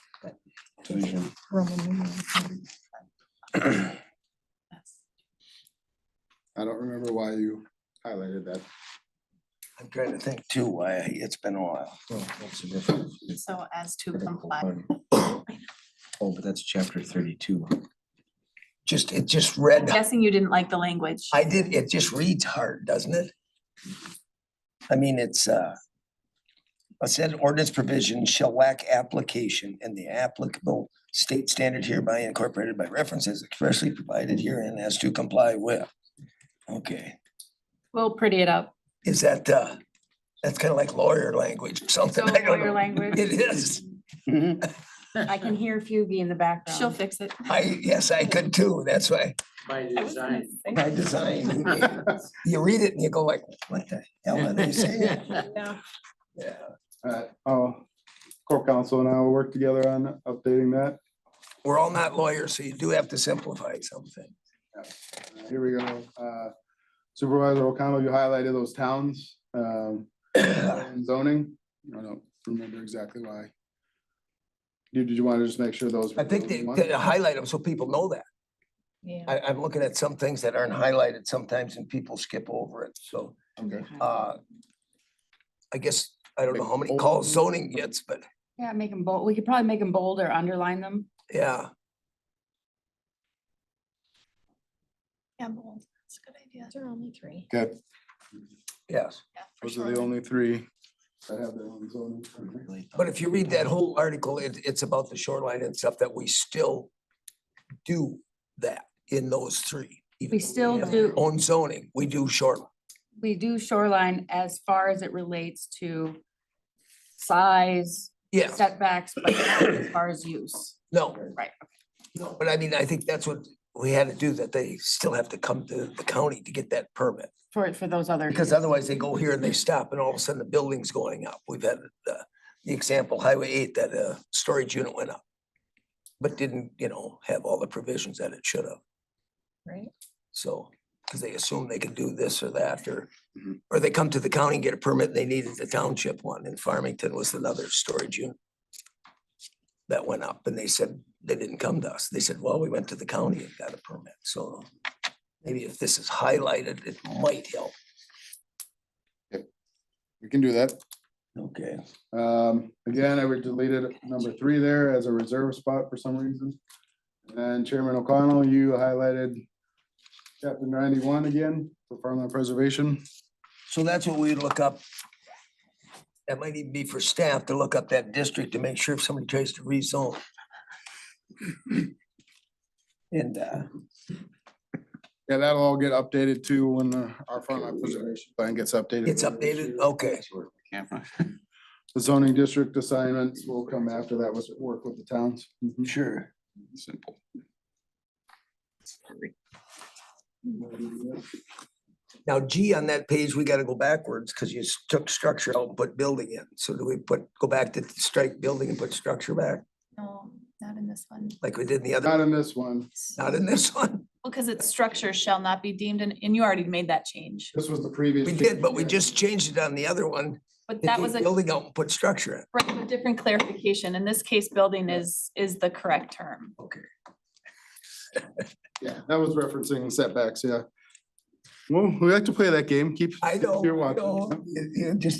Division. Roman numerals. I don't remember why you highlighted that. I'm trying to think too, why it's been a while. What's the difference? So as to comply. Oh, but that's chapter 32. It just I'm read, guessing you didn't like the language. it just reads hard, doesn't it? I mean, it said ordinance provision shall lack application and the applicable state standard hereby incorporated by references expressly provided herein as to comply with. Okay, We'll pretty it up. is that, that's kind of like lawyer language or something. So I don't lawyer know. language. It is. I can hear Fugie in the background. She'll fix it. Yes, I could too. That's why I was gonna say. by design, you read it and you go like, what the hell are they saying? Yeah. Yeah. Core council and I will work together on updating that. We're all not lawyers, so you do have to simplify something. Here we go. Supervisor O'Connell, you highlighted those towns, and zoning. I don't remember exactly why. Did you want to just make sure those? I think they highlight them so people know that. Yeah. I'm looking at some things that aren't highlighted sometimes and people skip over it, so, Okay. I guess, I don't know how many calls zoning gets, but Yeah, make them bold. We could probably make them bold or underline them. yeah. Yeah, bold. That's a good idea. There are only 3. Okay, Yes, Yeah, for those are the sure. only 3 that have their own zoning. but if you read that whole article, it's about the shoreline and stuff that we still do that in those 3. Even We though still have do. Own zoning, we do shoreline. We do shoreline as far as it relates to size, Yeah, setbacks, but not as far as use. no, Right. no, but I mean, I think that's what we had to do, that they still have to come to the county to get that permit. For those other. Because otherwise they go here and they stop and all of a sudden the building's going up. We've had the example, Highway 8, that storage unit went up. But didn't, have all the provisions that it should have. Right. So, because they assume they can do this or that, Mhm. or they come to the county and get a permit, and they needed the township one, and Farmington was another storage unit. That went up and they said, they didn't come to us. They said, well, we went to the county and got a permit, so. Maybe if this is highlighted, it might help. We can do that. Okay. Again, I would deleted number 3 there as a reserve spot for some reason. And Chairman O'Connell, you highlighted chapter 91 again for farmland preservation. So that's what we look up. That might even be for staff to look up that district to make sure if somebody tries to rezone. And Yeah, that'll all get updated too when our farmland preservation plan gets updated. it's updated, okay. The zoning district assignments will come after that, was work with the towns. Sure. Simple. Now G on that page, we gotta go backwards because you took structure out and put building in. So do we go back to strike building and put structure back No, not in this one. like we did in the Not other, in this one. not in this one? Well, because it's structure shall not be deemed, and you already made that change. This was the previous. We did, but we just changed it on the other one. But to that take was a building out and put structure in. right, a different clarification. In this case, building is the correct term. Okay. Yeah, that was referencing setbacks, yeah. Well, we like to play that game, keep. I know, You're I watching. know.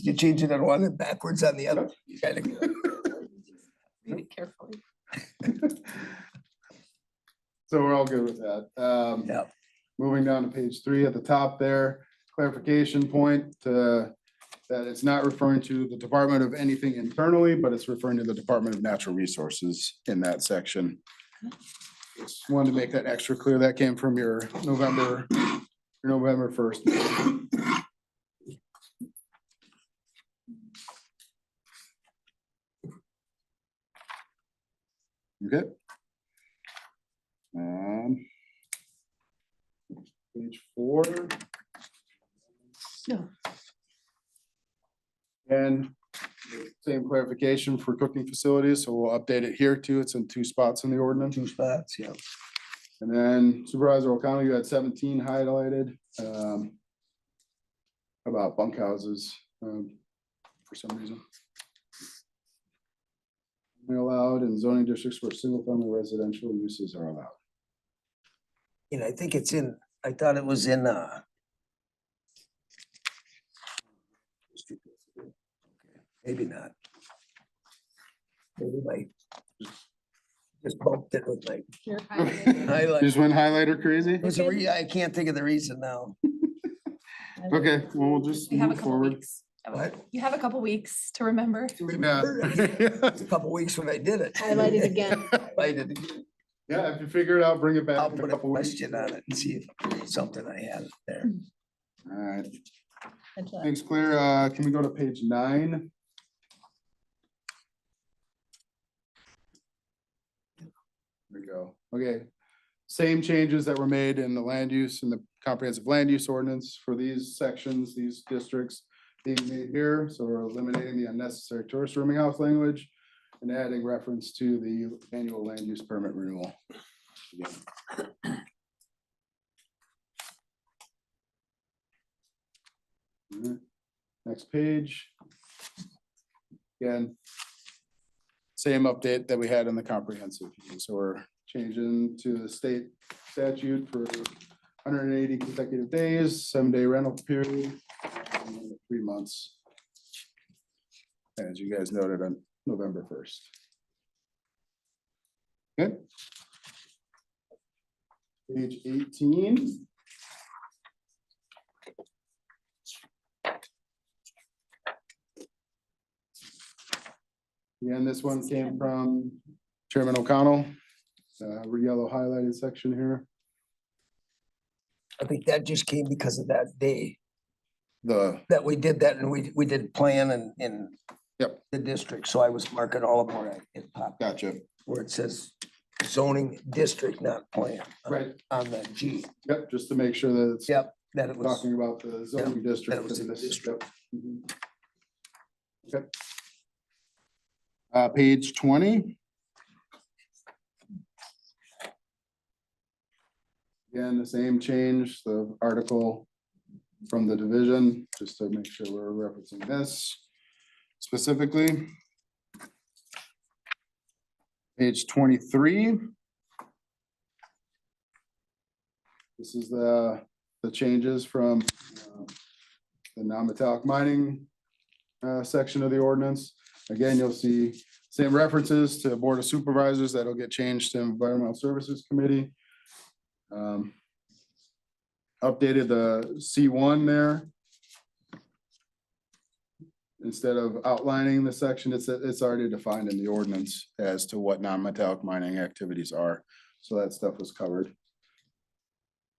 You change it on one and backwards on the other. You gotta go. Read it carefully. So we're all good with that. Yep. Moving down to page 3 at the top there, clarification point, that it's not referring to the Department of anything internally, but it's referring to the Department of Natural Resources in that section. Just wanted to make that extra clear. That came from your November 1st. Okay. Page 4. No. And same clarification for cooking facilities, so we'll update it here too. It's in 2 spots in the ordinance. 2 spots, yeah. And then Supervisor O'Connell, you had 17 highlighted. About bunkhouses, for some reason. Only allowed in zoning districts where single family residential uses are allowed. And I think it's in, I thought it was in, maybe not. Maybe my, just bumped it with my highlight. Just went highlighter crazy? There's a I can't think of the reason now. Okay, well, we'll just You have a move couple forward. weeks. What? You have a couple weeks to remember. Yeah. It's a couple weeks when I did it. Highlight it again. Highlighted again. Yeah, if you figure it out, bring it back. I'll in a put a couple weeks. question on it and see if there's something I had there. All right, thanks, Claire. Can we go to page 9? There we go. Okay. Same changes that were made in the land use and the comprehensive land use ordinance for these sections, these districts being made here. So we're eliminating the unnecessary tourist rooming house language and adding reference to the annual land use permit renewal. Next page. Again, same update that we had in the comprehensive. So we're changing to the state statute for 180 consecutive days, 7-day rental period, and 3 months. As you guys noted on November 1st. Okay. Page 18. Again, this one came from Chairman O'Connell, yellow highlighted section here. I think that just came because of that day The, that we did that and we did plan in Yep. the district. So I was marking all of them where it popped, gotcha, where it says zoning district, not plan. right, On the G. yep, just to make sure that it's Yep, that it was. talking about the zoning district. that was in the in this- district. yep, mhm. Okay. Page 20. Again, the same change, the article from the division, just to make sure we're referencing this specifically. Page 23. This is the changes from the non-metallic mining section of the ordinance. Again, you'll see same references to Board of Supervisors that'll get changed to Environmental Services Committee. Updated the C1 there. Instead of outlining the section, it's already defined in the ordinance as to what non-metallic mining activities are. So that stuff was covered.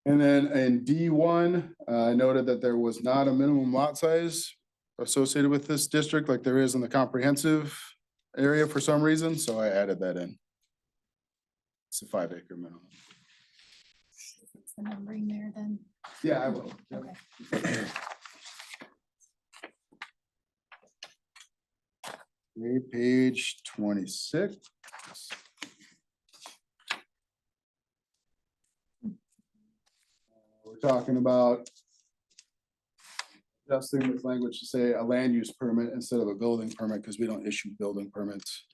And then in D1, I noted that there was not a minimum lot size associated with this district like there is in the comprehensive area for some reason, so I added that in. It's a 5-acre minimum. What's the numbering there then? Yeah, I will. Yep. Okay. Okay, page 26. We're talking about adjusting this language to say a land use permit instead of a building permit, because we don't issue building permits.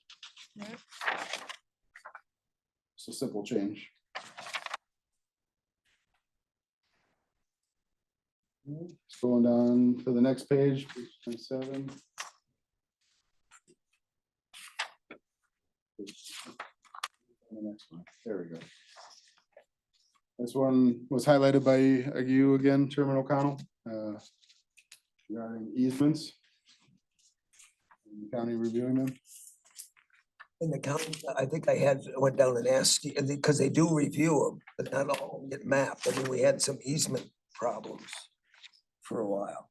It's a simple change. Scrolling down to the next page, page 27. The next one, there we go. This one was highlighted by you again, Chairman O'Connell, regarding easements. County reviewing them? In the county, I think went down and asked, because they do review them, but not all of them get mapped. I mean, we had some easement problems for a while.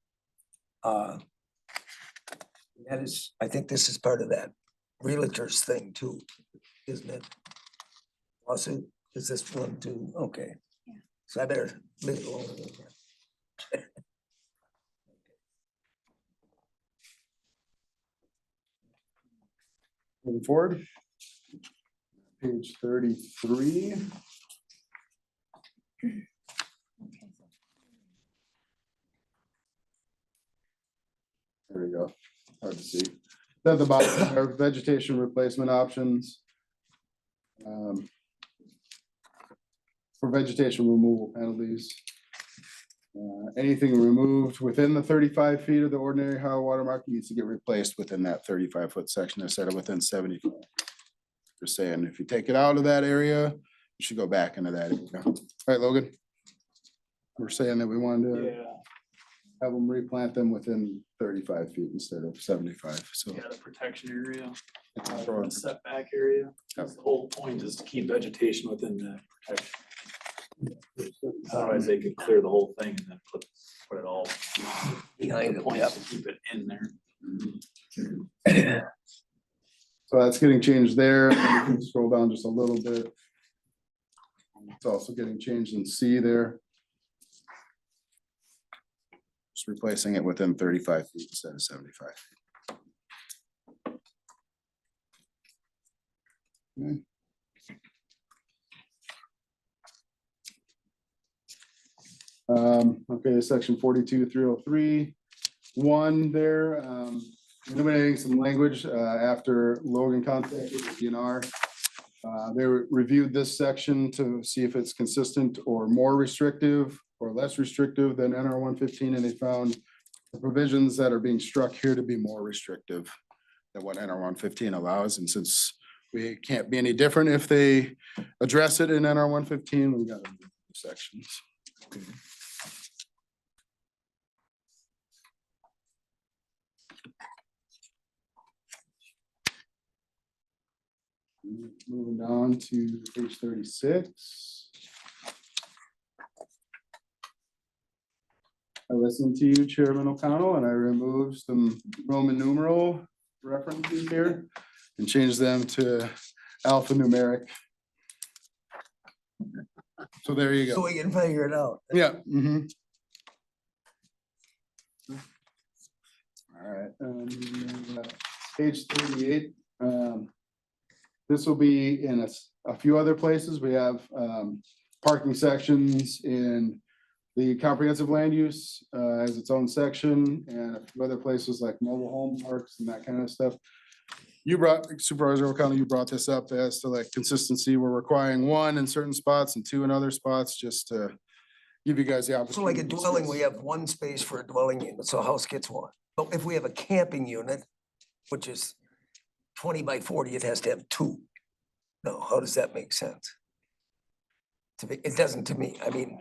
That is, I think this is part of that realtors thing too, isn't it? Also, is this one too? Okay. Yeah. So I better leave it alone. Moving forward. Page 33. There we go. Hard to see. At the bottom, our vegetation replacement options. For vegetation removal penalties. Anything removed within the 35 feet of the ordinary high water mark needs to get replaced within that 35-foot section instead of within 70. We're saying if you take it out of that area, you should go back into that area. All right, Logan. We're saying that we wanted to have them replant them within 35 feet instead of 75, so. Yeah, the protection area, Sure. the setback area. Yep. The whole point is to keep vegetation within the protection. Otherwise, they could clear the whole thing and then put it all. Behind The it, point yep. is to keep it in there. So that's getting changed there. You can scroll down just a little bit. It's also getting changed in C there. Just replacing it within 35 feet instead of 75. Okay. Okay, section 42-303-1 there, eliminating some language after Logan contacted the DNR. They reviewed this section to see if it's consistent or more restrictive or less restrictive than NR 115, and they found the provisions that are being struck here to be more restrictive than what NR 115 allows. And since we can't be any different if they address it in NR 115, we got sections. Okay. Moving down to page 36. I listened to you, Chairman O'Connell, and I removed some Roman numeral references here and changed them to alphanumeric. So there you So go. we can figure it out. Yeah. Mhm. All right. Page 38. This will be in a few other places. We have parking sections in the comprehensive land use as its own section, and a few other places like mobile home parks and that kind of stuff. You brought, Supervisor O'Connell, you brought this up as to like consistency. We're requiring 1 in certain spots and 2 in other spots, just to give you guys the So opportunity. like a to dwelling, we discuss. have 1 space for a dwelling unit, so a house gets 1. But if we have a camping unit, which is 20 by 40, it has to have 2. No, how does that make sense? To me, it doesn't to me. I mean,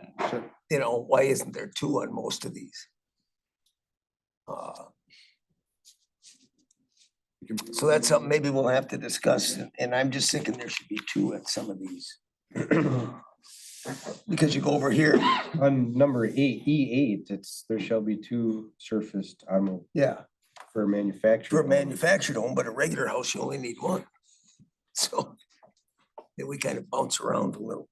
you know, why isn't there 2 on most of these? So that's something maybe we'll have to discuss, and I'm just thinking there should be 2 at some of these. Because you go over here, On number 8, there shall be 2 surfaced on yeah, for manufacturing. for a manufactured home, but a regular house, you only need 1. So then we kind of bounce around a little.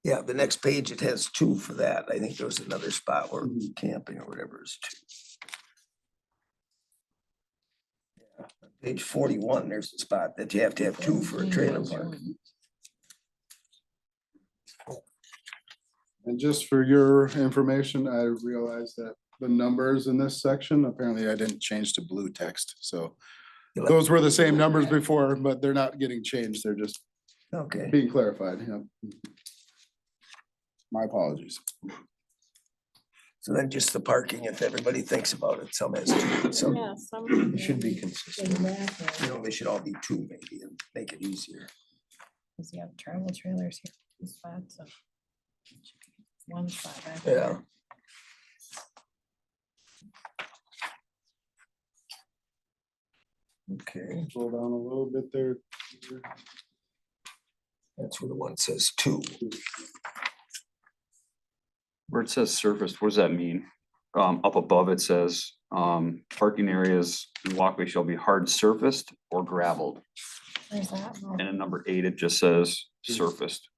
Yeah, the next page, it has 2 for that. I think there was another spot where camping or whatever is 2. Yeah, page 41, there's a spot that you have to have 2 for a trailer park. And just for your information, I realized that the numbers in this section, apparently I didn't change to blue text, so those were the same numbers before, but they're not getting changed. They're just Okay, being clarified. Yeah. My apologies. so then just the parking, if everybody thinks about it, some has 2, and some, It should be consistent. you know, they should all be 2 maybe and make it easier. Cause you have travel trailers here. This spot, so. 1 spot. back Yeah. there. Okay, Scroll down a little bit there. that's where the one says two. Where it says surfaced, what does that mean? Up above it says, parking areas and walkway shall be hard surfaced or gravelled. Where's that? And in number 8, it just says surfaced.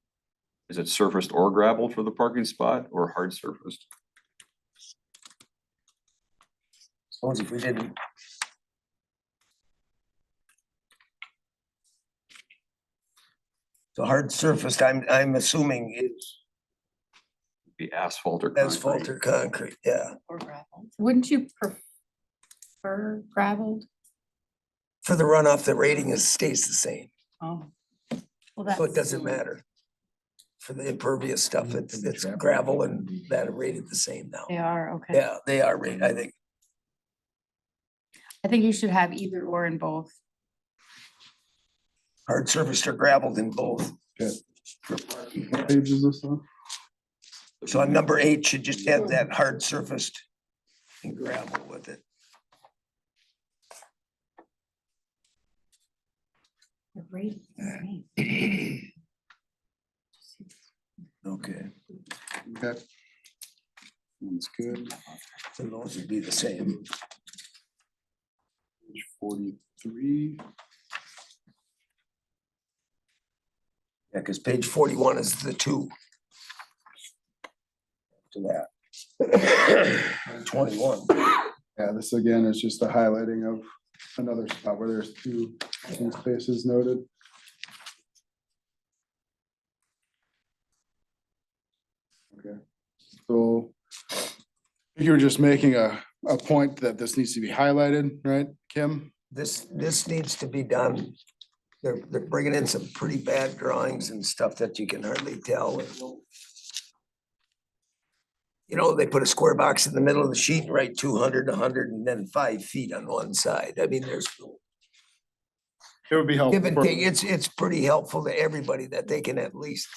Is it surfaced or gravelled for the parking spot or hard surfaced? Suppose if we didn't. The hard surfaced, I'm assuming is Be asphalt or concrete? asphalt or concrete, yeah. Or gravel. Wouldn't you prefer gravelled? For the runoff, the rating stays the same, Oh. Well, so it that's, doesn't matter. For the impervious stuff, it's gravel and that are rated the same now. they are, okay. Yeah, they are rated, I think. I think you should have either or in both. Hard surfaced or gravelled in both. Okay. For parking. What page is this on? So on number 8 should just have that hard surfaced and gravel with it. The rate is the same. Okay, Okay. That's good. so those would be the same. Page 43. Yeah, because page 41 is the 2. To that. 21. Yeah, this again is just the highlighting of another spot where there's 2 parking spaces noted. Okay, so you were just making a point that this needs to be highlighted, right, Kim? This needs to be done. They're bringing in some pretty bad drawings and stuff that you can hardly tell. You know, they put a square box in the middle of the sheet, and write 200, 100, and then 5 feet on one side. I mean, there's It would be helpful. give and for- take. It's pretty helpful to everybody that they can at least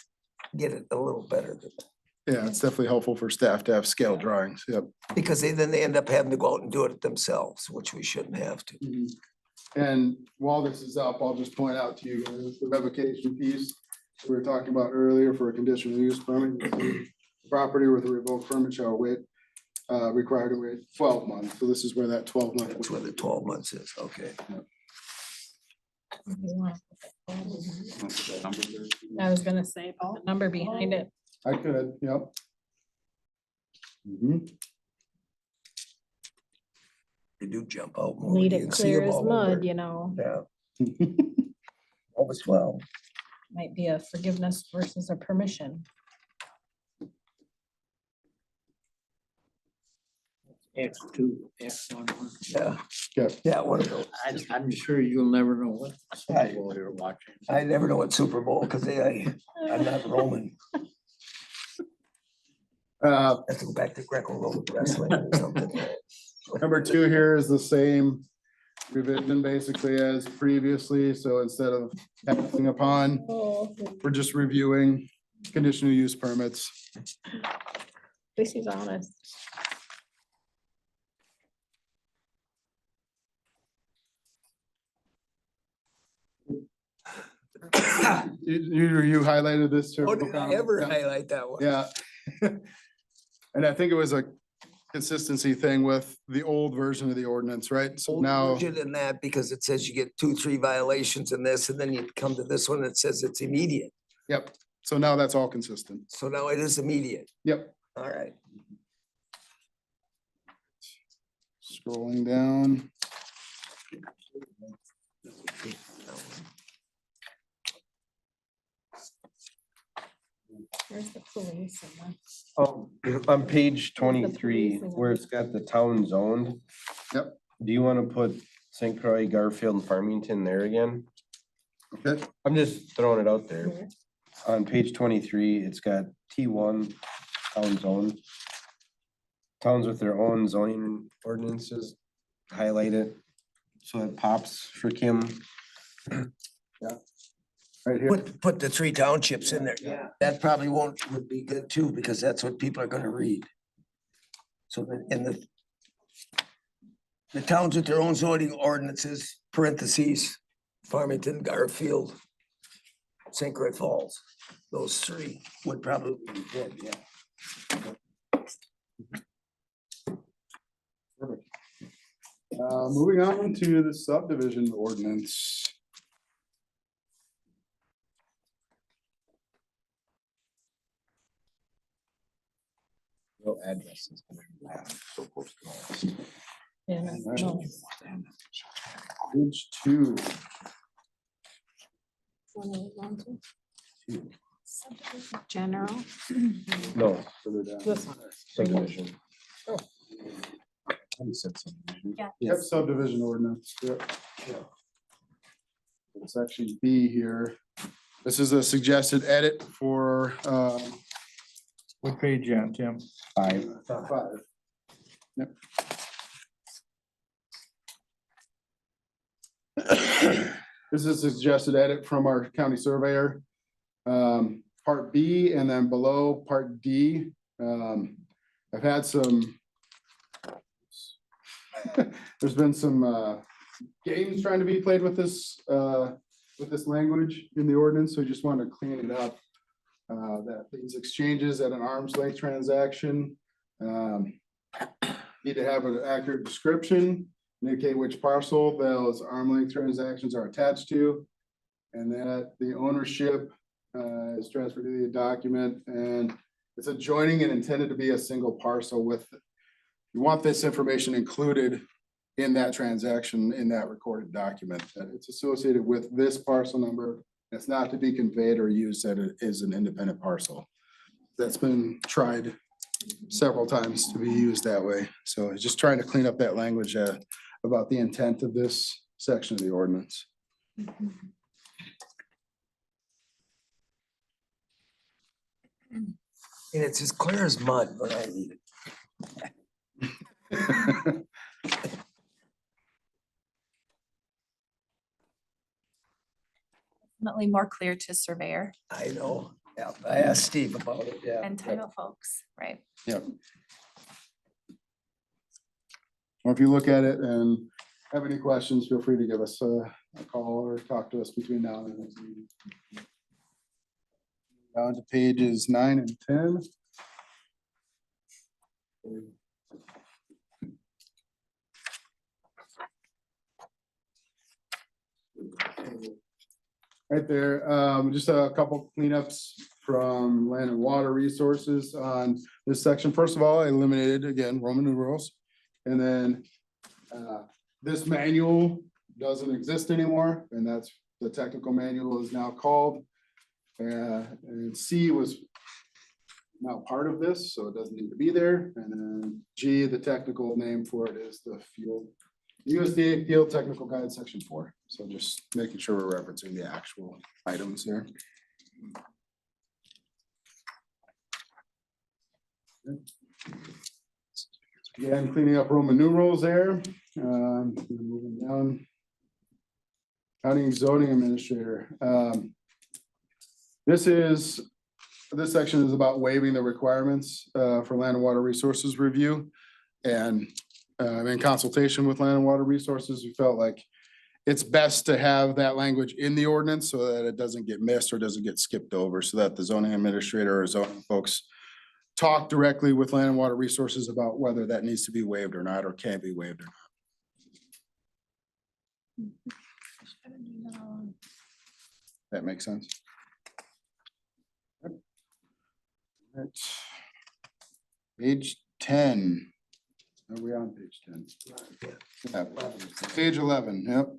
get it a little better than. Yeah, it's definitely helpful for staff to have scale drawings. Yep. Because then they end up having to go out and do it themselves, which we shouldn't have to. And while this is up, I'll just point out to you guys the revocation piece we were talking about earlier for a conditional use permit. Property with a revoked permit shall wait, required to wait 12 months. So this is where that 12 month. That's where the 12 months is, okay. I was gonna say, put the number behind it. I could, yep. They do jump out more. Need You it can see clear them as all mud, over. you know, Yeah. Always 12. might be a forgiveness versus a permission. X2, X11. Yeah. Yeah. Yeah, one of those. I'm sure you'll never know what Super Right. Bowl you're watching. I never know what Super Bowl, because I'm not Roman. I have to go back to Greco-Roman wrestling or something. Number 2 here is the same revision basically as previously. So instead of passing upon, Oh, we're just reviewing conditional use permits. at least he's honest. You highlighted this. Oh, Chair did I O'Connell? ever Yeah. highlight that one? Yeah. And I think it was a consistency thing with the old version of the ordinance, right? So Old now, version in that, because it says you get 2, 3 violations in this, and then you come to this one that says it's immediate. yep, so now that's all consistent. So now it is immediate. Yep, All right. scrolling down. Where's the police and On page 23, policing of where it. it's got the town zoned. Yep. Do you want to put St. Croix, Garfield and Farmington there again? Okay, I'm just throwing it out there. Where? On page 23, it's got T1 town zone. Towns with their own zoning ordinances, highlight it so it pops for Kim. right here. Put the 3 townships in there. Yeah. That probably would be good too, because that's what people are gonna read. So then, in the The towns with their own zoning ordinances, parentheses, Farmington, Garfield, St. Croix Falls. Those three would probably be good, yeah. Moving on to the subdivision ordinance. No addresses. So close to us. Yeah, no. Page 2. General. No, Further down. This one. subdivision. You said subdivision. Yeah. Yep, subdivision ordinance, yep. Section B here. This is a suggested edit for What page, you on, Tim? 5. top 5. Yep. This is a suggested edit from our county surveyor. Part B and then below part D. I've had some. There's been some games trying to be played with this language in the ordinance, so we just want to clean it up. That these exchanges at an arm's length transaction need to have an accurate description, indicate which parcel those arm's length transactions are attached to, and that the ownership is transferred to the document, and it's adjoining and intended to be a single parcel with. You want this information included in that transaction, in that recorded document, that it's associated with this parcel number. It's not to be conveyed or used that it is an independent parcel. That's been tried several times to be used that way. So it's just trying to clean up that language about the intent of this section of the ordinance. And it's as clear as mud when I read it. Definitely more clear to surveyor I know, yeah, I asked Steve about it, yeah. and title folks, right? Yep. Well, if you look at it and have any questions, feel free to give us a call or talk to us between now and the next meeting. Down to pages 9 and 10. Right there, just a couple cleanups from Land and Water Resources on this section. First of all, I eliminated, again, Roman numerals. And then this manual doesn't exist anymore, and that's the technical manual is now called. And C was not part of this, so it doesn't need to be there. And then G, the technical name for it is the field, USDA Field Technical Guide, Section 4. So just making sure we're referencing the actual items here. Again, cleaning up Roman numerals there. Moving down. County and zoning administrator. This section is about waiving the requirements for land and water resources review. And in consultation with Land and Water Resources, we felt like it's best to have that language in the ordinance so that it doesn't get missed or doesn't get skipped over, so that the zoning administrator or zoning folks talk directly with Land and Water Resources about whether that needs to be waived or not, or can be waived or not. That makes sense. Right. Page 10. Are we on page 10? Yeah. Page 11, yep.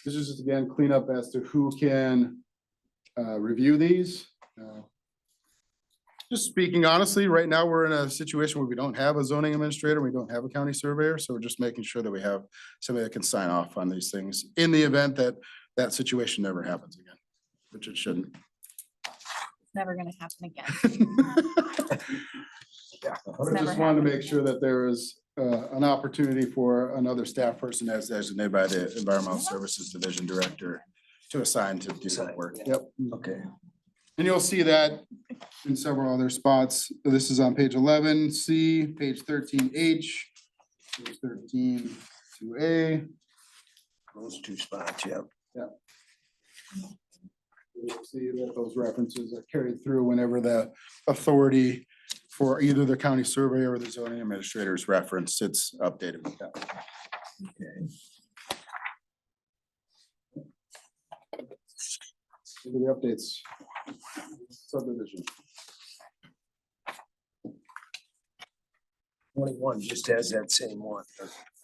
This is just again cleanup as to who can review these. Just speaking honestly, right now we're in a situation where we don't have a zoning administrator, we don't have a county surveyor, so we're just making sure that we have somebody that can sign off on these things in the event that that situation never happens again, which it shouldn't. Never gonna happen again. I just wanted to make sure that there is an opportunity for another staff person as designated by the Environmental Services Division Director to assign to do that work. Yep. Okay. And you'll see that in several other spots. This is on page 11C, page 13H, page 13-2A. Those two spots, yeah. You'll see that those references are carried through whenever the authority for either the county surveyor or the zoning administrator is referenced, it's updated with that. These are the updates. Subdivision. 21 just has that same one.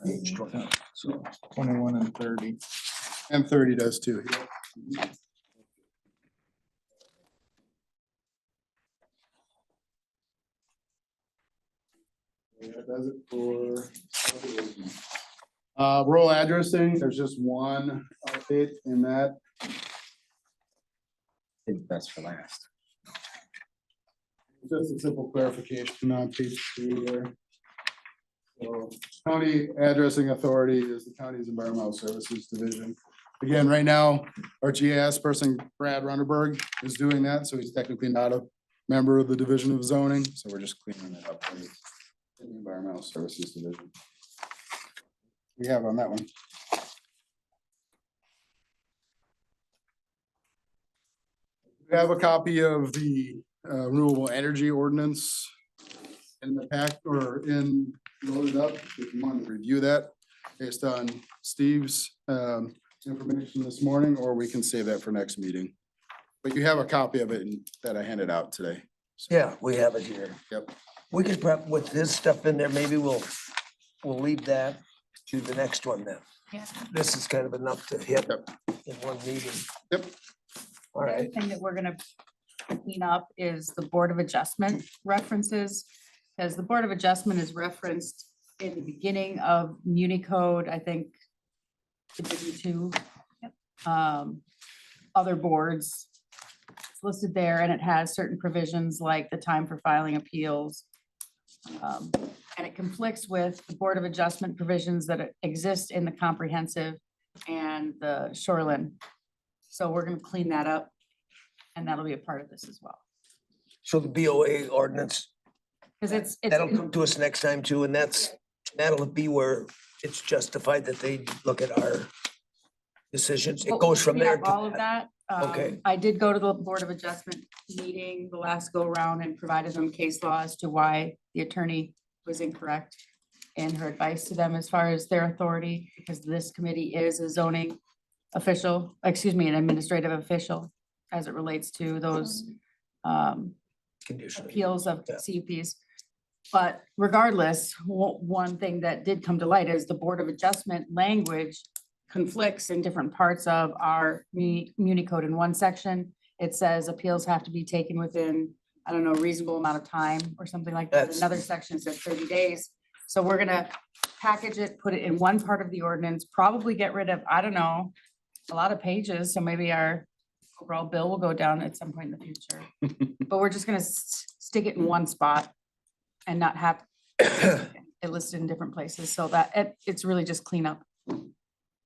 Page 20, so. 21 and 30. And 30 does too. Yeah, that does it for subdivision. Rural addressing, there's just one update in that. I think that's for last. Just a simple clarification on page 3 there. So county addressing authority is the county's environmental services division. Again, right now, our GIS person, Brad Runderberg, is doing that, so he's technically not a member of the Division of Zoning, so we're just cleaning it up. For the Environmental Services Division. We have on that one. We have a copy of the renewable energy ordinance in the pack or in loaded up, if you want to review that based on Steve's information this morning, or we can save that for next meeting. But you have a copy of it that I handed out today. Yeah, we have it here. Yep. We could prep with this stuff in there, maybe we'll leave that to the next one then. Yeah. This is kind of enough to hit in one meeting. Yep. All The other right, thing that we're gonna clean up is the Board of Adjustment references. Because the Board of Adjustment is referenced in the beginning of Muni Code, I think. Division 2. Other boards. It's listed there and it has certain provisions like the time for filing appeals. And it conflicts with the Board of Adjustment provisions that exist in the comprehensive and the shoreline. So we're gonna clean that up and that'll be a part of this as well. so the BOA ordinance, Because that'll come to us next time too, and that'll be where it's justified that they look at our decisions. It Well, goes from we there. have all of that. Okay. I did go to the Board of Adjustment meeting the last go around and provided them case law as to why the attorney was incorrect in her advice to them as far as their authority, because this committee is a zoning official, excuse me, an administrative official as it relates to those Conditional. appeals of Yeah. CUPs. But regardless, one thing that did come to light is the Board of Adjustment language conflicts in different parts of our Muni Code. In one section, it says appeals have to be taken within, I don't know, a reasonable amount of time or something like that. That's- Another section says 30 days. So we're gonna package it, put it in one part of the ordinance, probably get rid of, I don't know, a lot of pages, so maybe our overall bill will go down at some point in the future. But we're just gonna stick it in one spot and not have it listed in different places, so that it's really just cleanup.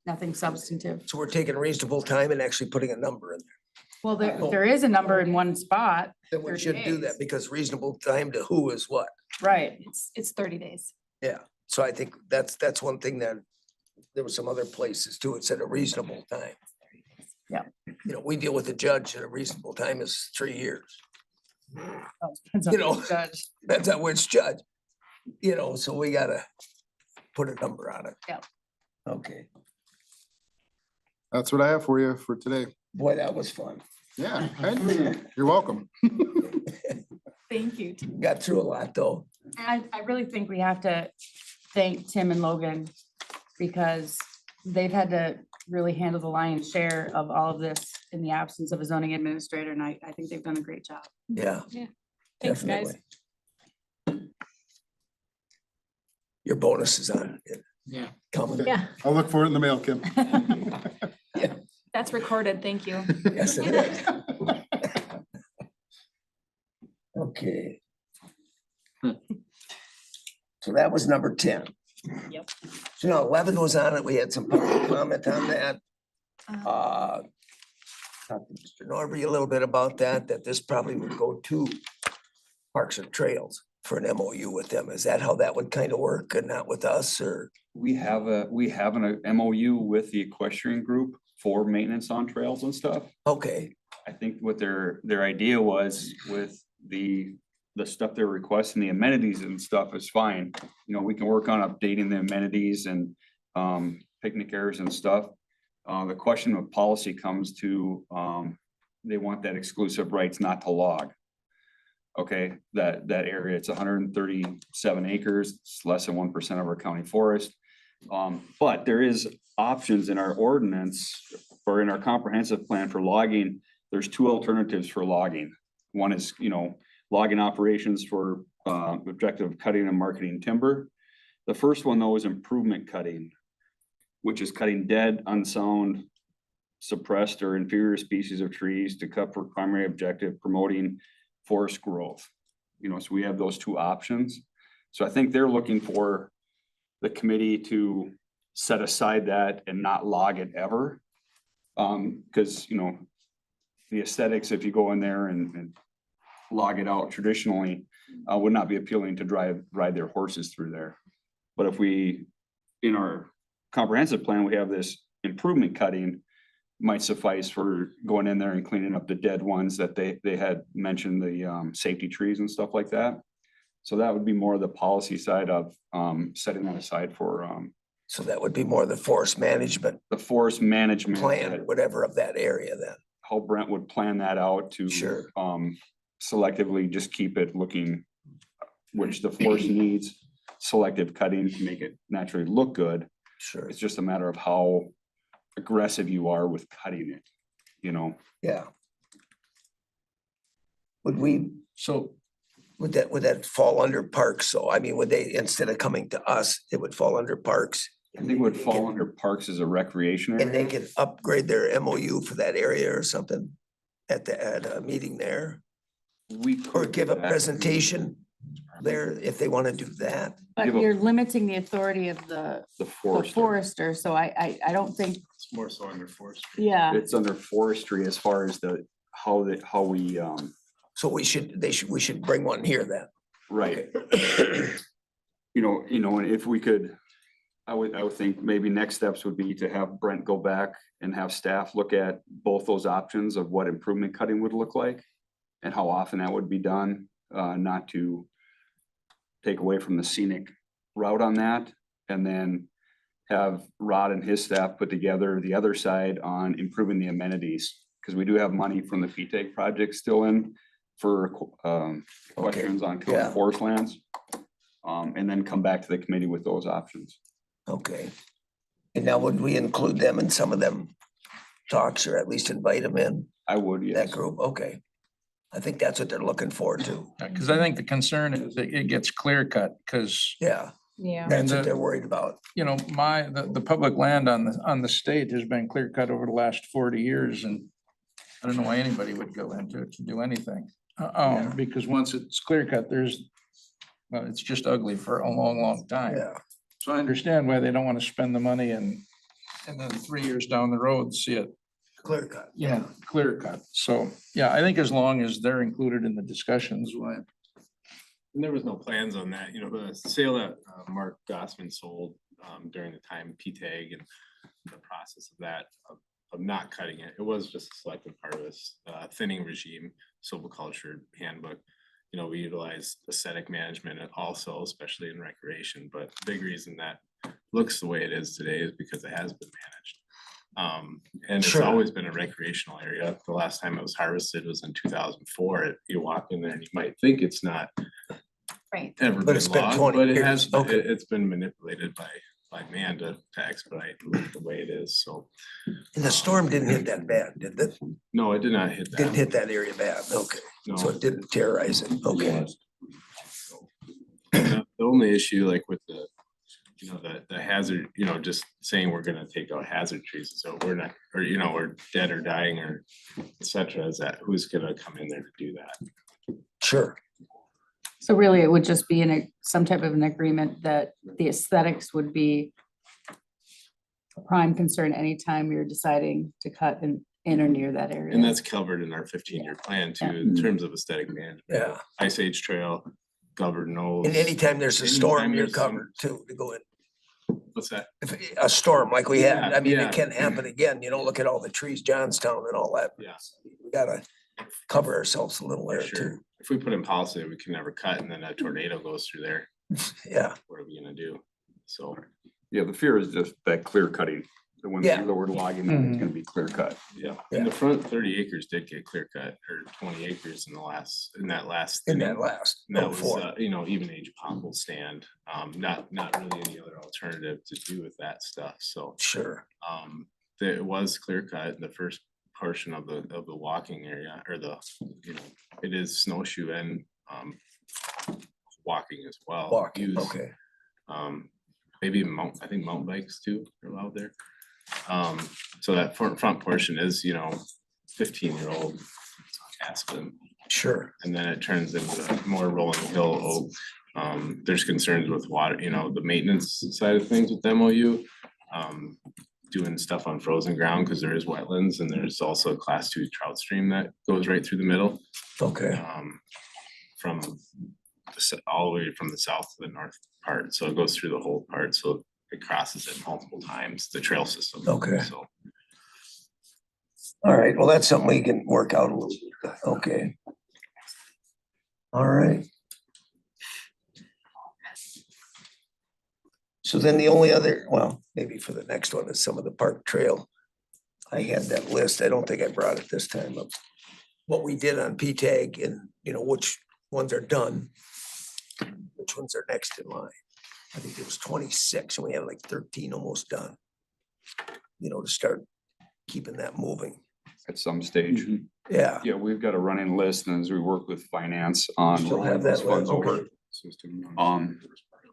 Nothing substantive. So we're taking reasonable time and actually putting a number in there. Well, there is a number in one spot, Then we 30 should do days. that because reasonable time to who is what. right? It's 30 days. Yeah, so I think that's one thing that there were some other places too. It said a reasonable time. Yeah. You know, we deal with the judge and a reasonable time is 3 years. Depends on You know, the judge. Depends on which judge. You know, so we gotta put a number on it. Yeah. Okay, That's what I have for you for today. boy, that was fun. Yeah, you're welcome. Thank you. Got through a lot though. I really think we have to thank Tim and Logan because they've had to really handle the lion's share of all of this in the absence of a zoning administrator, and I think they've done a great job. Yeah. Yeah. Thanks, guys. Definitely. Your bonus is on. Yeah. Coming. Yeah, I'll look for it in the mail, Kim. that's recorded. Thank you. Yes, it is. Okay. So that was number 10. Yep. So now 11 was on it. We had some public comment on that. Talked to Mr. Norby a little bit about that this probably would go to parks and trails for an MOU with them. Is that how that would kind of work and not with us or? We have an MOU with the equestrian group for maintenance on trails and stuff. Okay, I think what their idea was with the stuff they're requesting, the amenities and stuff is fine. You know, we can work on updating the amenities and picnic areas and stuff. The question of policy comes to, they want that exclusive rights not to log. Okay, that area, it's 137 acres, it's less than 1% of our county forest. But there is options in our ordinance or in our comprehensive plan for logging. There's two alternatives for logging. One is, you know, logging operations for objective of cutting and marketing timber. The first one though is improvement cutting, which is cutting dead, unsound, suppressed or inferior species of trees to cut for primary objective, promoting forest growth. You know, so we have those two options. So I think they're looking for the committee to set aside that and not log it ever. Because, you know, the aesthetics, if you go in there and log it out traditionally, would not be appealing to ride their horses through there. But if we, in our comprehensive plan, we have this improvement cutting, might suffice for going in there and cleaning up the dead ones that they had mentioned, the safety trees and stuff like that. So that would be more the policy side of setting that aside for so that would be more the forest management the forest management plan, whatever of that area then. how Brent would plan that out to Sure. Selectively just keep it looking, which the forest needs selective cutting to make it naturally look good. Sure, It's just a matter of how aggressive you are with cutting it, you know? yeah. Would we, So would that fall under parks? So I mean, would they, instead of coming to us, it would fall under parks? I think it would fall under parks as a recreation And they area. can upgrade their MOU for that area or something at a meeting there? We Or could give a do that. presentation there if they want to do that? But Give a- you're limiting the authority of the The the forester. forester, so I don't think, It's more so under forestry. yeah. It's under forestry as far as how we, So we should bring one here then. right. You know, and if we could, I would think maybe next steps would be to have Brent go back and have staff look at both those options of what improvement cutting would look like and how often that would be done, not to take away from the scenic route on that. And then have Rod and his staff put together the other side on improving the amenities. Because we do have money from the PTAG project still in for questions on yeah. forest lands. And then come back to the committee with those options. Okay. And now would we include them in some of them talks or at least invite them in I would, that yes. group? Okay. I think that's what they're looking for too. because I think the concern is that it gets clear cut, because, Yeah, Yeah. that's what the- they're worried about. you know, the public land on the state has been clear cut over the last 40 years, and I don't know why anybody would go into it to do anything. Because once it's clear cut, well, it's just ugly for a long, long time. Yeah, So I understand why they don't want to spend the money and then 3 years down the road, see it, clear cut. clear cut. So, yeah, I think as long as they're included in the discussions, why, And there was no plans on that, you know, the sale that Mark Gossman sold during the time PTAG and the process of that, of not cutting it, it was just a selected part of this thinning regime, silviculture handbook. You know, we utilize aesthetic management also, especially in recreation, but the big reason that looks the way it is today is because it has been managed. And it's Sure. always been a recreational area. The last time it was harvested was in 2004. You walk in there and you might think it's not Right. ever But been it's been logged, 20 but it years. has, Okay. it's been manipulated by man to expedite the way it is, so. And the storm didn't hit that bad, did it? No, it did not hit that. Didn't hit that area bad, okay. No. So it didn't terrorize it, okay. The only issue like with the, you know, the hazard, you know, just saying we're gonna take out hazard trees, so we're not, or, you know, we're dead or dying or et cetera, is that who's gonna come in there to do that? Sure, So really, it would just be some type of an agreement that the aesthetics would be a prime concern anytime you're deciding to cut and in or near that area. And that's covered in our 15-year plan too, in terms of aesthetic management. Yeah. Ice Age Trail, covered knolls. And anytime there's a storm, Anytime you're there's some- covered too, to go in. What's that? If a storm like we had, Yeah, I mean, yeah. it can happen again, you know, look at all the trees, Johnstown and all that. Yeah. We gotta cover ourselves a little For there sure. too. If we put in policy that we can never cut and then a tornado goes through there, Yeah, what are we gonna do? So, Yeah, the fear is just that clear cutting, the when Yeah. the word logging, it's gonna be clear cut. yeah, in the front 30 acres did get clear cut, or 20 acres in that last. in that inning. last. And that was, 04. Even age popple stand, not really any other alternative to do with that stuff, so. Sure, It was clear cut in the first portion of the walking area, or it is snowshoe and, walking as well. walking, Use, okay, maybe I think mountain bikes too are allowed there. So that front portion is, 15-year-old aspen. sure, And then it turns into more rolling hill oak. There's concerns with water, the maintenance side of things with MOU. Doing stuff on frozen ground because there is wetlands, and there's also a class 2 trout stream that goes right through the middle. okay, From all the way from the south to the north part. So it goes through the whole part. So it crosses it multiple times, the trail system. Okay. So all right, well, that's something we can work out a little bit, okay. All right. So then the only other, well, maybe for the next one is some of the park trail. I had that list, I don't think I brought it this time, of what we did on P-TAG and, which ones are done. Which ones are next in line. I think it was 26 and we had like 13 almost done. To start keeping that moving. At some stage. Yeah, Yeah, we've got a running list, and as we work with finance on still rolling have those that funds list, over. okay.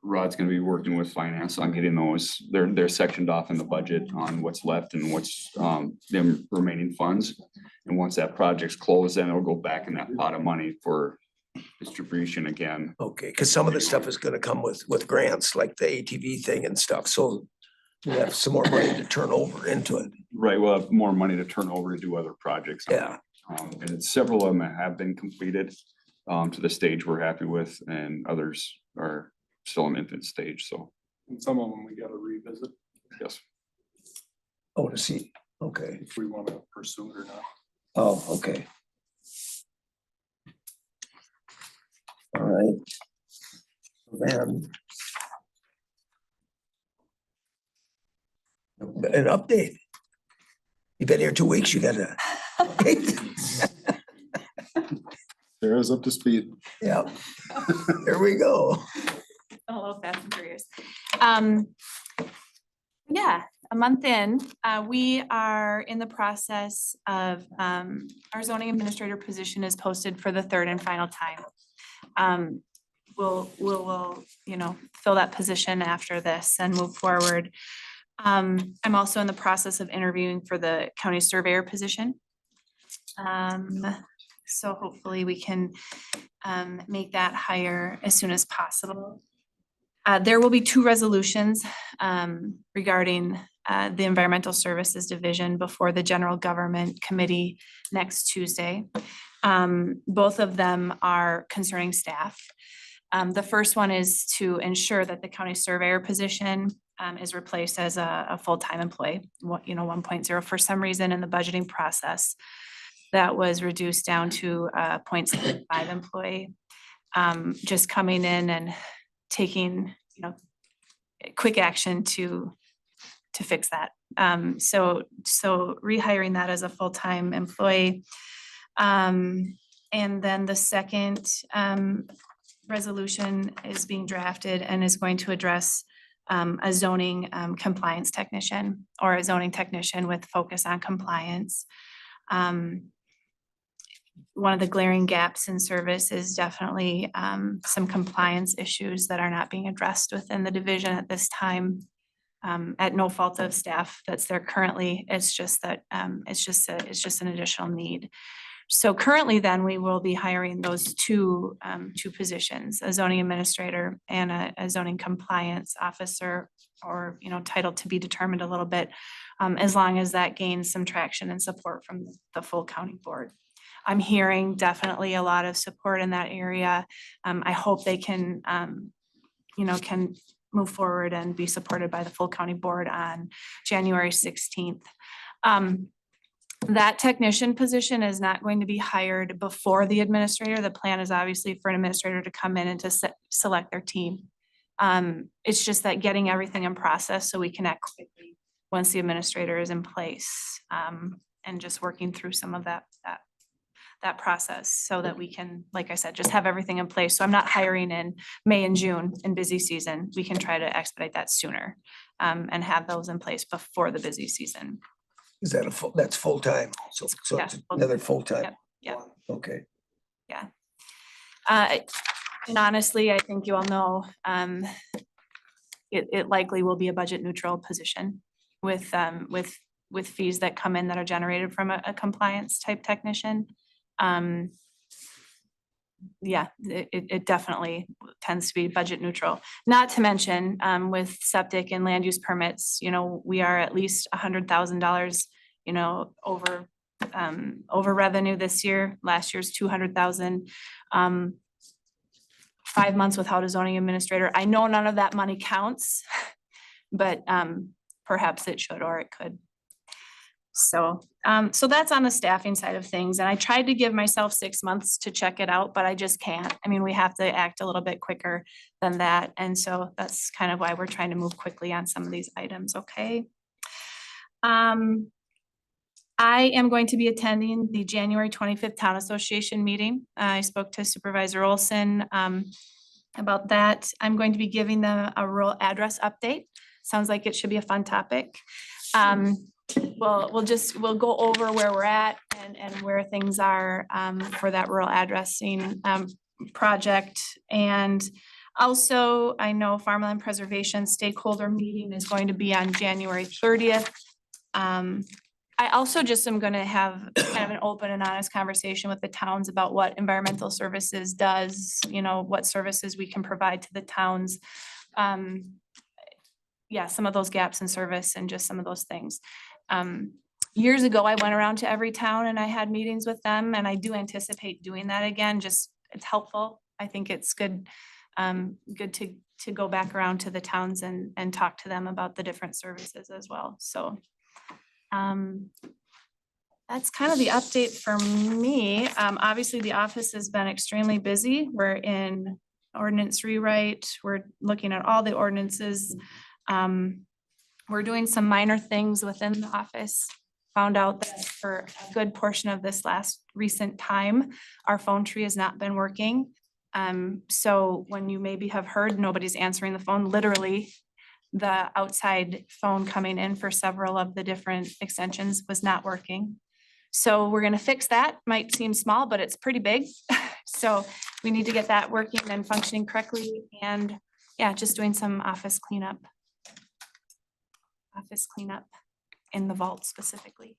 Rod's gonna be working with finance on getting those, they're sectioned off in the budget on what's left and what's them remaining funds. And once that project's closed, then it'll go back in that pot of money for distribution again. Okay, because some of the stuff is gonna come with grants, like the ATV thing and stuff, so we have some more money to turn over into it. Right, we'll have more money to turn over to do other projects. Yeah, And several of them have been completed to the stage we're happy with, and others are still in infant stage, so. And some of them we gotta revisit Yes. oh, to see, okay, if we wanna pursue it or not. oh, okay. All right. Then. An update. You've been here 2 weeks, you gotta. Sarah's up to speed. Yeah, there we go. Hello, fast and furious. Yeah, a month in, we are in the process of, our zoning administrator position is posted for the third and final time. We'll, fill that position after this and move forward. I'm also in the process of interviewing for the county surveyor position. So hopefully we can, make that hire as soon as possible. There will be 2 resolutions regarding the Environmental Services Division before the General Government Committee next Tuesday. Both of them are concerning staff. The first one is to ensure that the county surveyor position is replaced as a full-time employee, 1.0. For some reason in the budgeting process, that was reduced down to a 0.75 employee. Just coming in and taking, quick action to fix that. So rehiring that as a full-time employee. And then the second resolution is being drafted and is going to address a zoning compliance technician, or a zoning technician with focus on compliance. One of the glaring gaps in service is definitely some compliance issues that are not being addressed within the division at this time. At no fault of staff that's there currently. It's just that it's just an additional need. So currently then we will be hiring those two positions, a zoning administrator and a zoning compliance officer, or, title to be determined a little bit, as long as that gains some traction and support from the full county board. I'm hearing definitely a lot of support in that area. I hope they can move forward and be supported by the full county board on January 16th. That technician position is not going to be hired before the administrator. The plan is obviously for an administrator to come in and to select their team. It's just that getting everything in process so we can act quickly once the administrator is in place, and just working through some of that process so that we can, like I said, just have everything in place. So I'm not hiring in May and June in busy season. We can try to expedite that sooner, and have those in place before the busy season. Is that that's full-time? So Yeah, it's another full-time? Yep. Okay. And honestly, I think you all know, it likely will be a budget neutral position with fees that come in that are generated from a compliance type technician. It definitely tends to be budget neutral. Not to mention, with septic and land use permits, we are at least $100,000, over revenue this year. Last year's 200,000. 5 months without a zoning administrator. I know none of that money counts, but perhaps it should, or it could. So that's on the staffing side of things. And I tried to give myself 6 months to check it out, but I just can't. I mean, we have to act a little bit quicker than that. And so that's kind of why we're trying to move quickly on some of these items, okay? I am going to be attending the January 25th Town Association meeting. I spoke to Supervisor Olson about that. I'm going to be giving them a rural address update. Sounds like it should be a fun topic. We'll go over where we're at and where things are for that rural addressing project. And also, I know Farmland Preservation stakeholder meeting is going to be on January 30th. I also just am gonna have kind of an open and honest conversation with the towns about what environmental services does, what services we can provide to the towns. Some of those gaps in service and just some of those things. Years ago, I went around to every town and I had meetings with them, and I do anticipate doing that again. Just, it's helpful. I think it's good to go back around to the towns and talk to them about the different services as well. So that's kind of the update for me. Obviously, the office has been extremely busy. We're in ordinance rewrite. We're looking at all the ordinances. We're doing some minor things within the office. Found out that for a good portion of this last recent time, our phone tree has not been working. So when you maybe have heard nobody's answering the phone, literally the outside phone coming in for several of the different extensions was not working. So we're gonna fix that. Might seem small, but it's pretty big. So we need to get that working and functioning correctly, and just doing some office cleanup. In the vault specifically.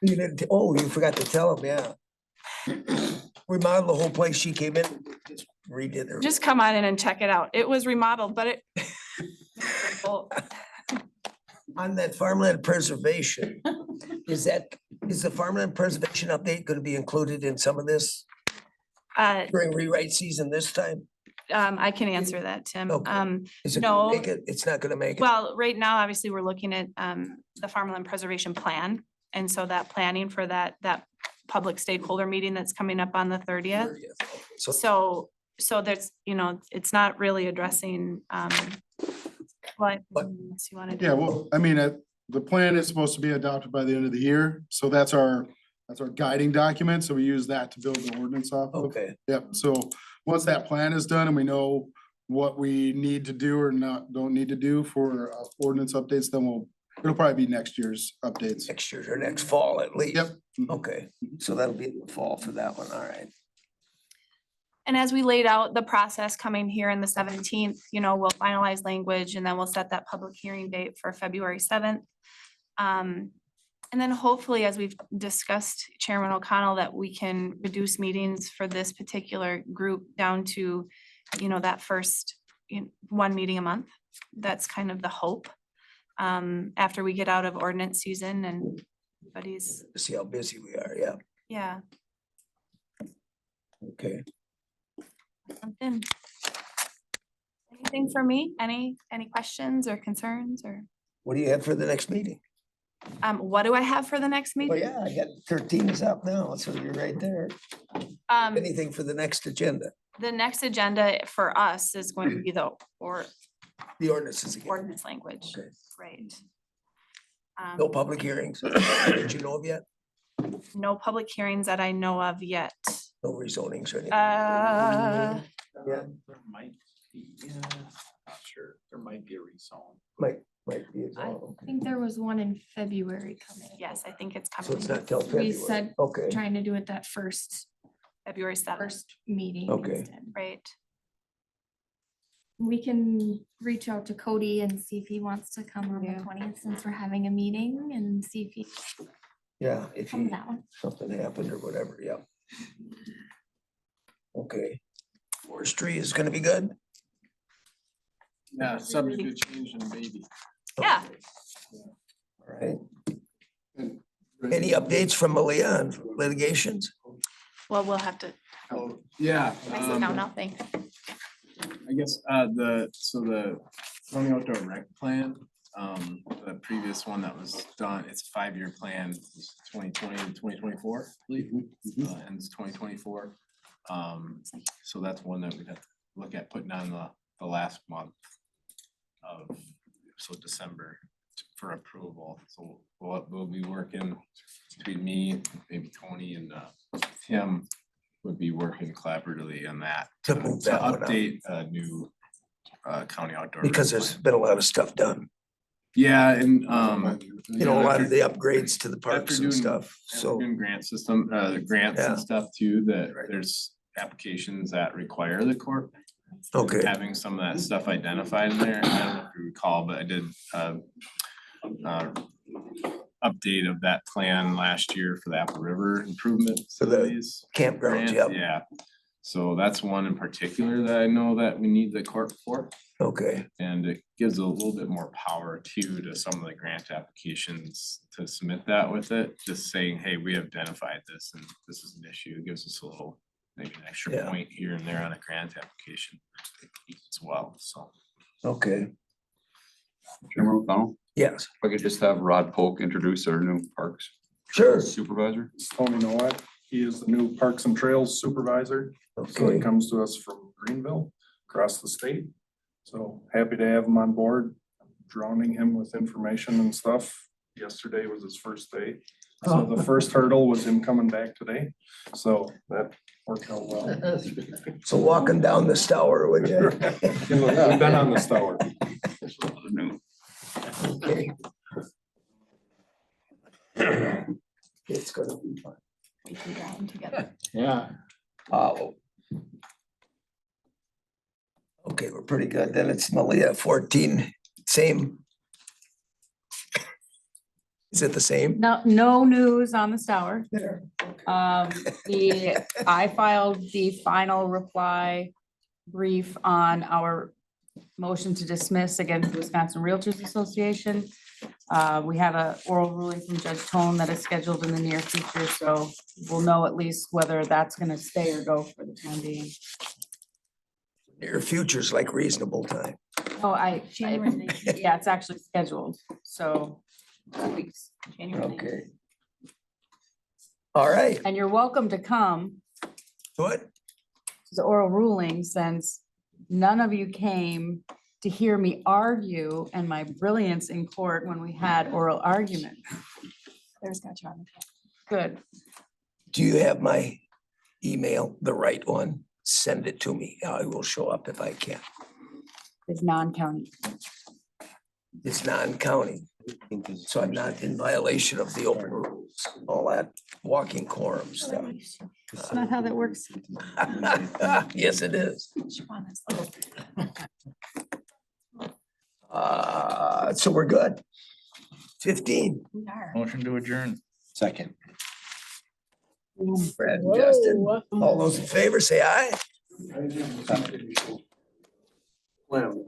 You didn't, you forgot to tell them, yeah. Remodel the whole place. She came in, just redid her. Just come on in and check it out. It was remodeled, but it. On that farmland preservation, is the farmland preservation update gonna be included in some of this during rewrite season this time? I can answer that, Tim. Okay. Is it no. gonna make it? It's not gonna make it? Well, right now, obviously, we're looking at the farmland preservation plan. And so that planning for that public stakeholder meeting that's coming up on the 30th. So there's, it's not really addressing what else you want to do. Yeah, well, I mean, the plan is supposed to be adopted by the end of the year, so that's our guiding document, so we use that to build the ordinance off of. Okay. Yep, so once that plan is done and we know what we need to do or don't need to do for ordinance updates, then it'll probably be next year's updates. Next year or next fall at least? Yep. Okay, so that'll be in the fall for that one, all right. And as we laid out the process coming here in the 17th, we'll finalize language and then we'll set that public hearing date for February 7th. And then hopefully, as we've discussed, Chairman O'Connell, that we can reduce meetings for this particular group down to, that first, one meeting a month. That's kind of the hope. After we get out of ordinance season and everybody's, See how busy we are, yeah, yeah, okay. something. Anything for me? Any questions or concerns or, What do you have for the next meeting? what do I have for the next Oh, meeting? yeah, I got 13 is up now, so you're right there. Anything for the next agenda? The next agenda for us is going to be the The ordinances again. ordinance language, Okay. right? No public hearings that you know of yet? No public hearings that I know of yet. No rezonings or anything? Uh, Yeah, There might be, not sure, there might be a rezone. might be. as I well, okay. think there was one in February coming. yes, I think it's So it's coming not till We February? said Okay, trying to do it that first February 7th, meeting. Okay. instead. right? We can reach out to Cody and see if he wants to come on the Yeah. 20th since we're having a meeting and see if he yeah, if comes you, down. something happened or whatever, yeah. Okay. Forestry is gonna be good? Yeah, subject to change and maybe. Yeah. All right. Any updates from Malia on litigations? Well, we'll have to, Yeah. no, nothing. I guess, the county outdoor rec plan, the previous one that was done, it's a 5-year plan, 2020 to 2024, I believe, ends 2024. So that's one that we'd have to look at putting on the last month of, so December for approval. So we'll be working between me, maybe Tony and Tim would be working collaboratively on that. To move that one up. update a new county outdoor. Because rec there's plan. been a lot of stuff done, Yeah, and you know, a lot of the upgrades to the parks and doing- stuff, so. Doing grant system, the grants Yeah. and stuff too, that there's applications that require the court. Okay, Having some of that stuff identified in there, I don't know if you recall, but I did update of that plan last year for the Apple River improvement For the facilities. campgrounds, grant, yep. Yeah, so that's one in particular that I know that we need the court for. okay, And it gives a little bit more power too to some of the grant applications to submit that with it, just saying, hey, we have identified this and this is an issue. It gives us a little, maybe an extra Yeah. point here and there on a grant application as well, so. okay, Chairman O'Connell, yes, if I could just have Rod Polk introduce our new parks sure, supervisor. Tony Noah, he is the new Parks and Trails Supervisor. So okay, he comes to us from Greenville, across the state. So happy to have him on board, drowning him with information and stuff. Yesterday was his first day. So the first hurdle was him coming back today. So that worked out well. so walking down the Stour, would you? We've been on the Stour. Okay. It's gonna be fun. We can drown together. Yeah. Okay, we're pretty good, then it's Malia 14, same. Is it the same? No news on the Stour. There. I filed the final reply brief on our motion to dismiss against the Wisconsin Realtors Association. We have a oral ruling from Judge Tone that is scheduled in the near future, so we'll know at least whether that's gonna stay or go for the time being. Near future's like reasonable time. Oh, January. yeah, it's actually scheduled, so 2 weeks, January. Okay. All right, And you're welcome to come good, to the oral ruling since none of you came to hear me argue and my brilliance in court when we had oral argument. There's got you on the. Good. do you have my email, the right one? Send it to me, I will show up if I can. It's non-county. It's non-county, so I'm not in violation of the open rules, all that walking quorum stuff. That's not how that works. Yes, it is. So we're good. 15. We are. Motion to adjourn. Second. Brad and Justin, all those in favor, say aye. Well.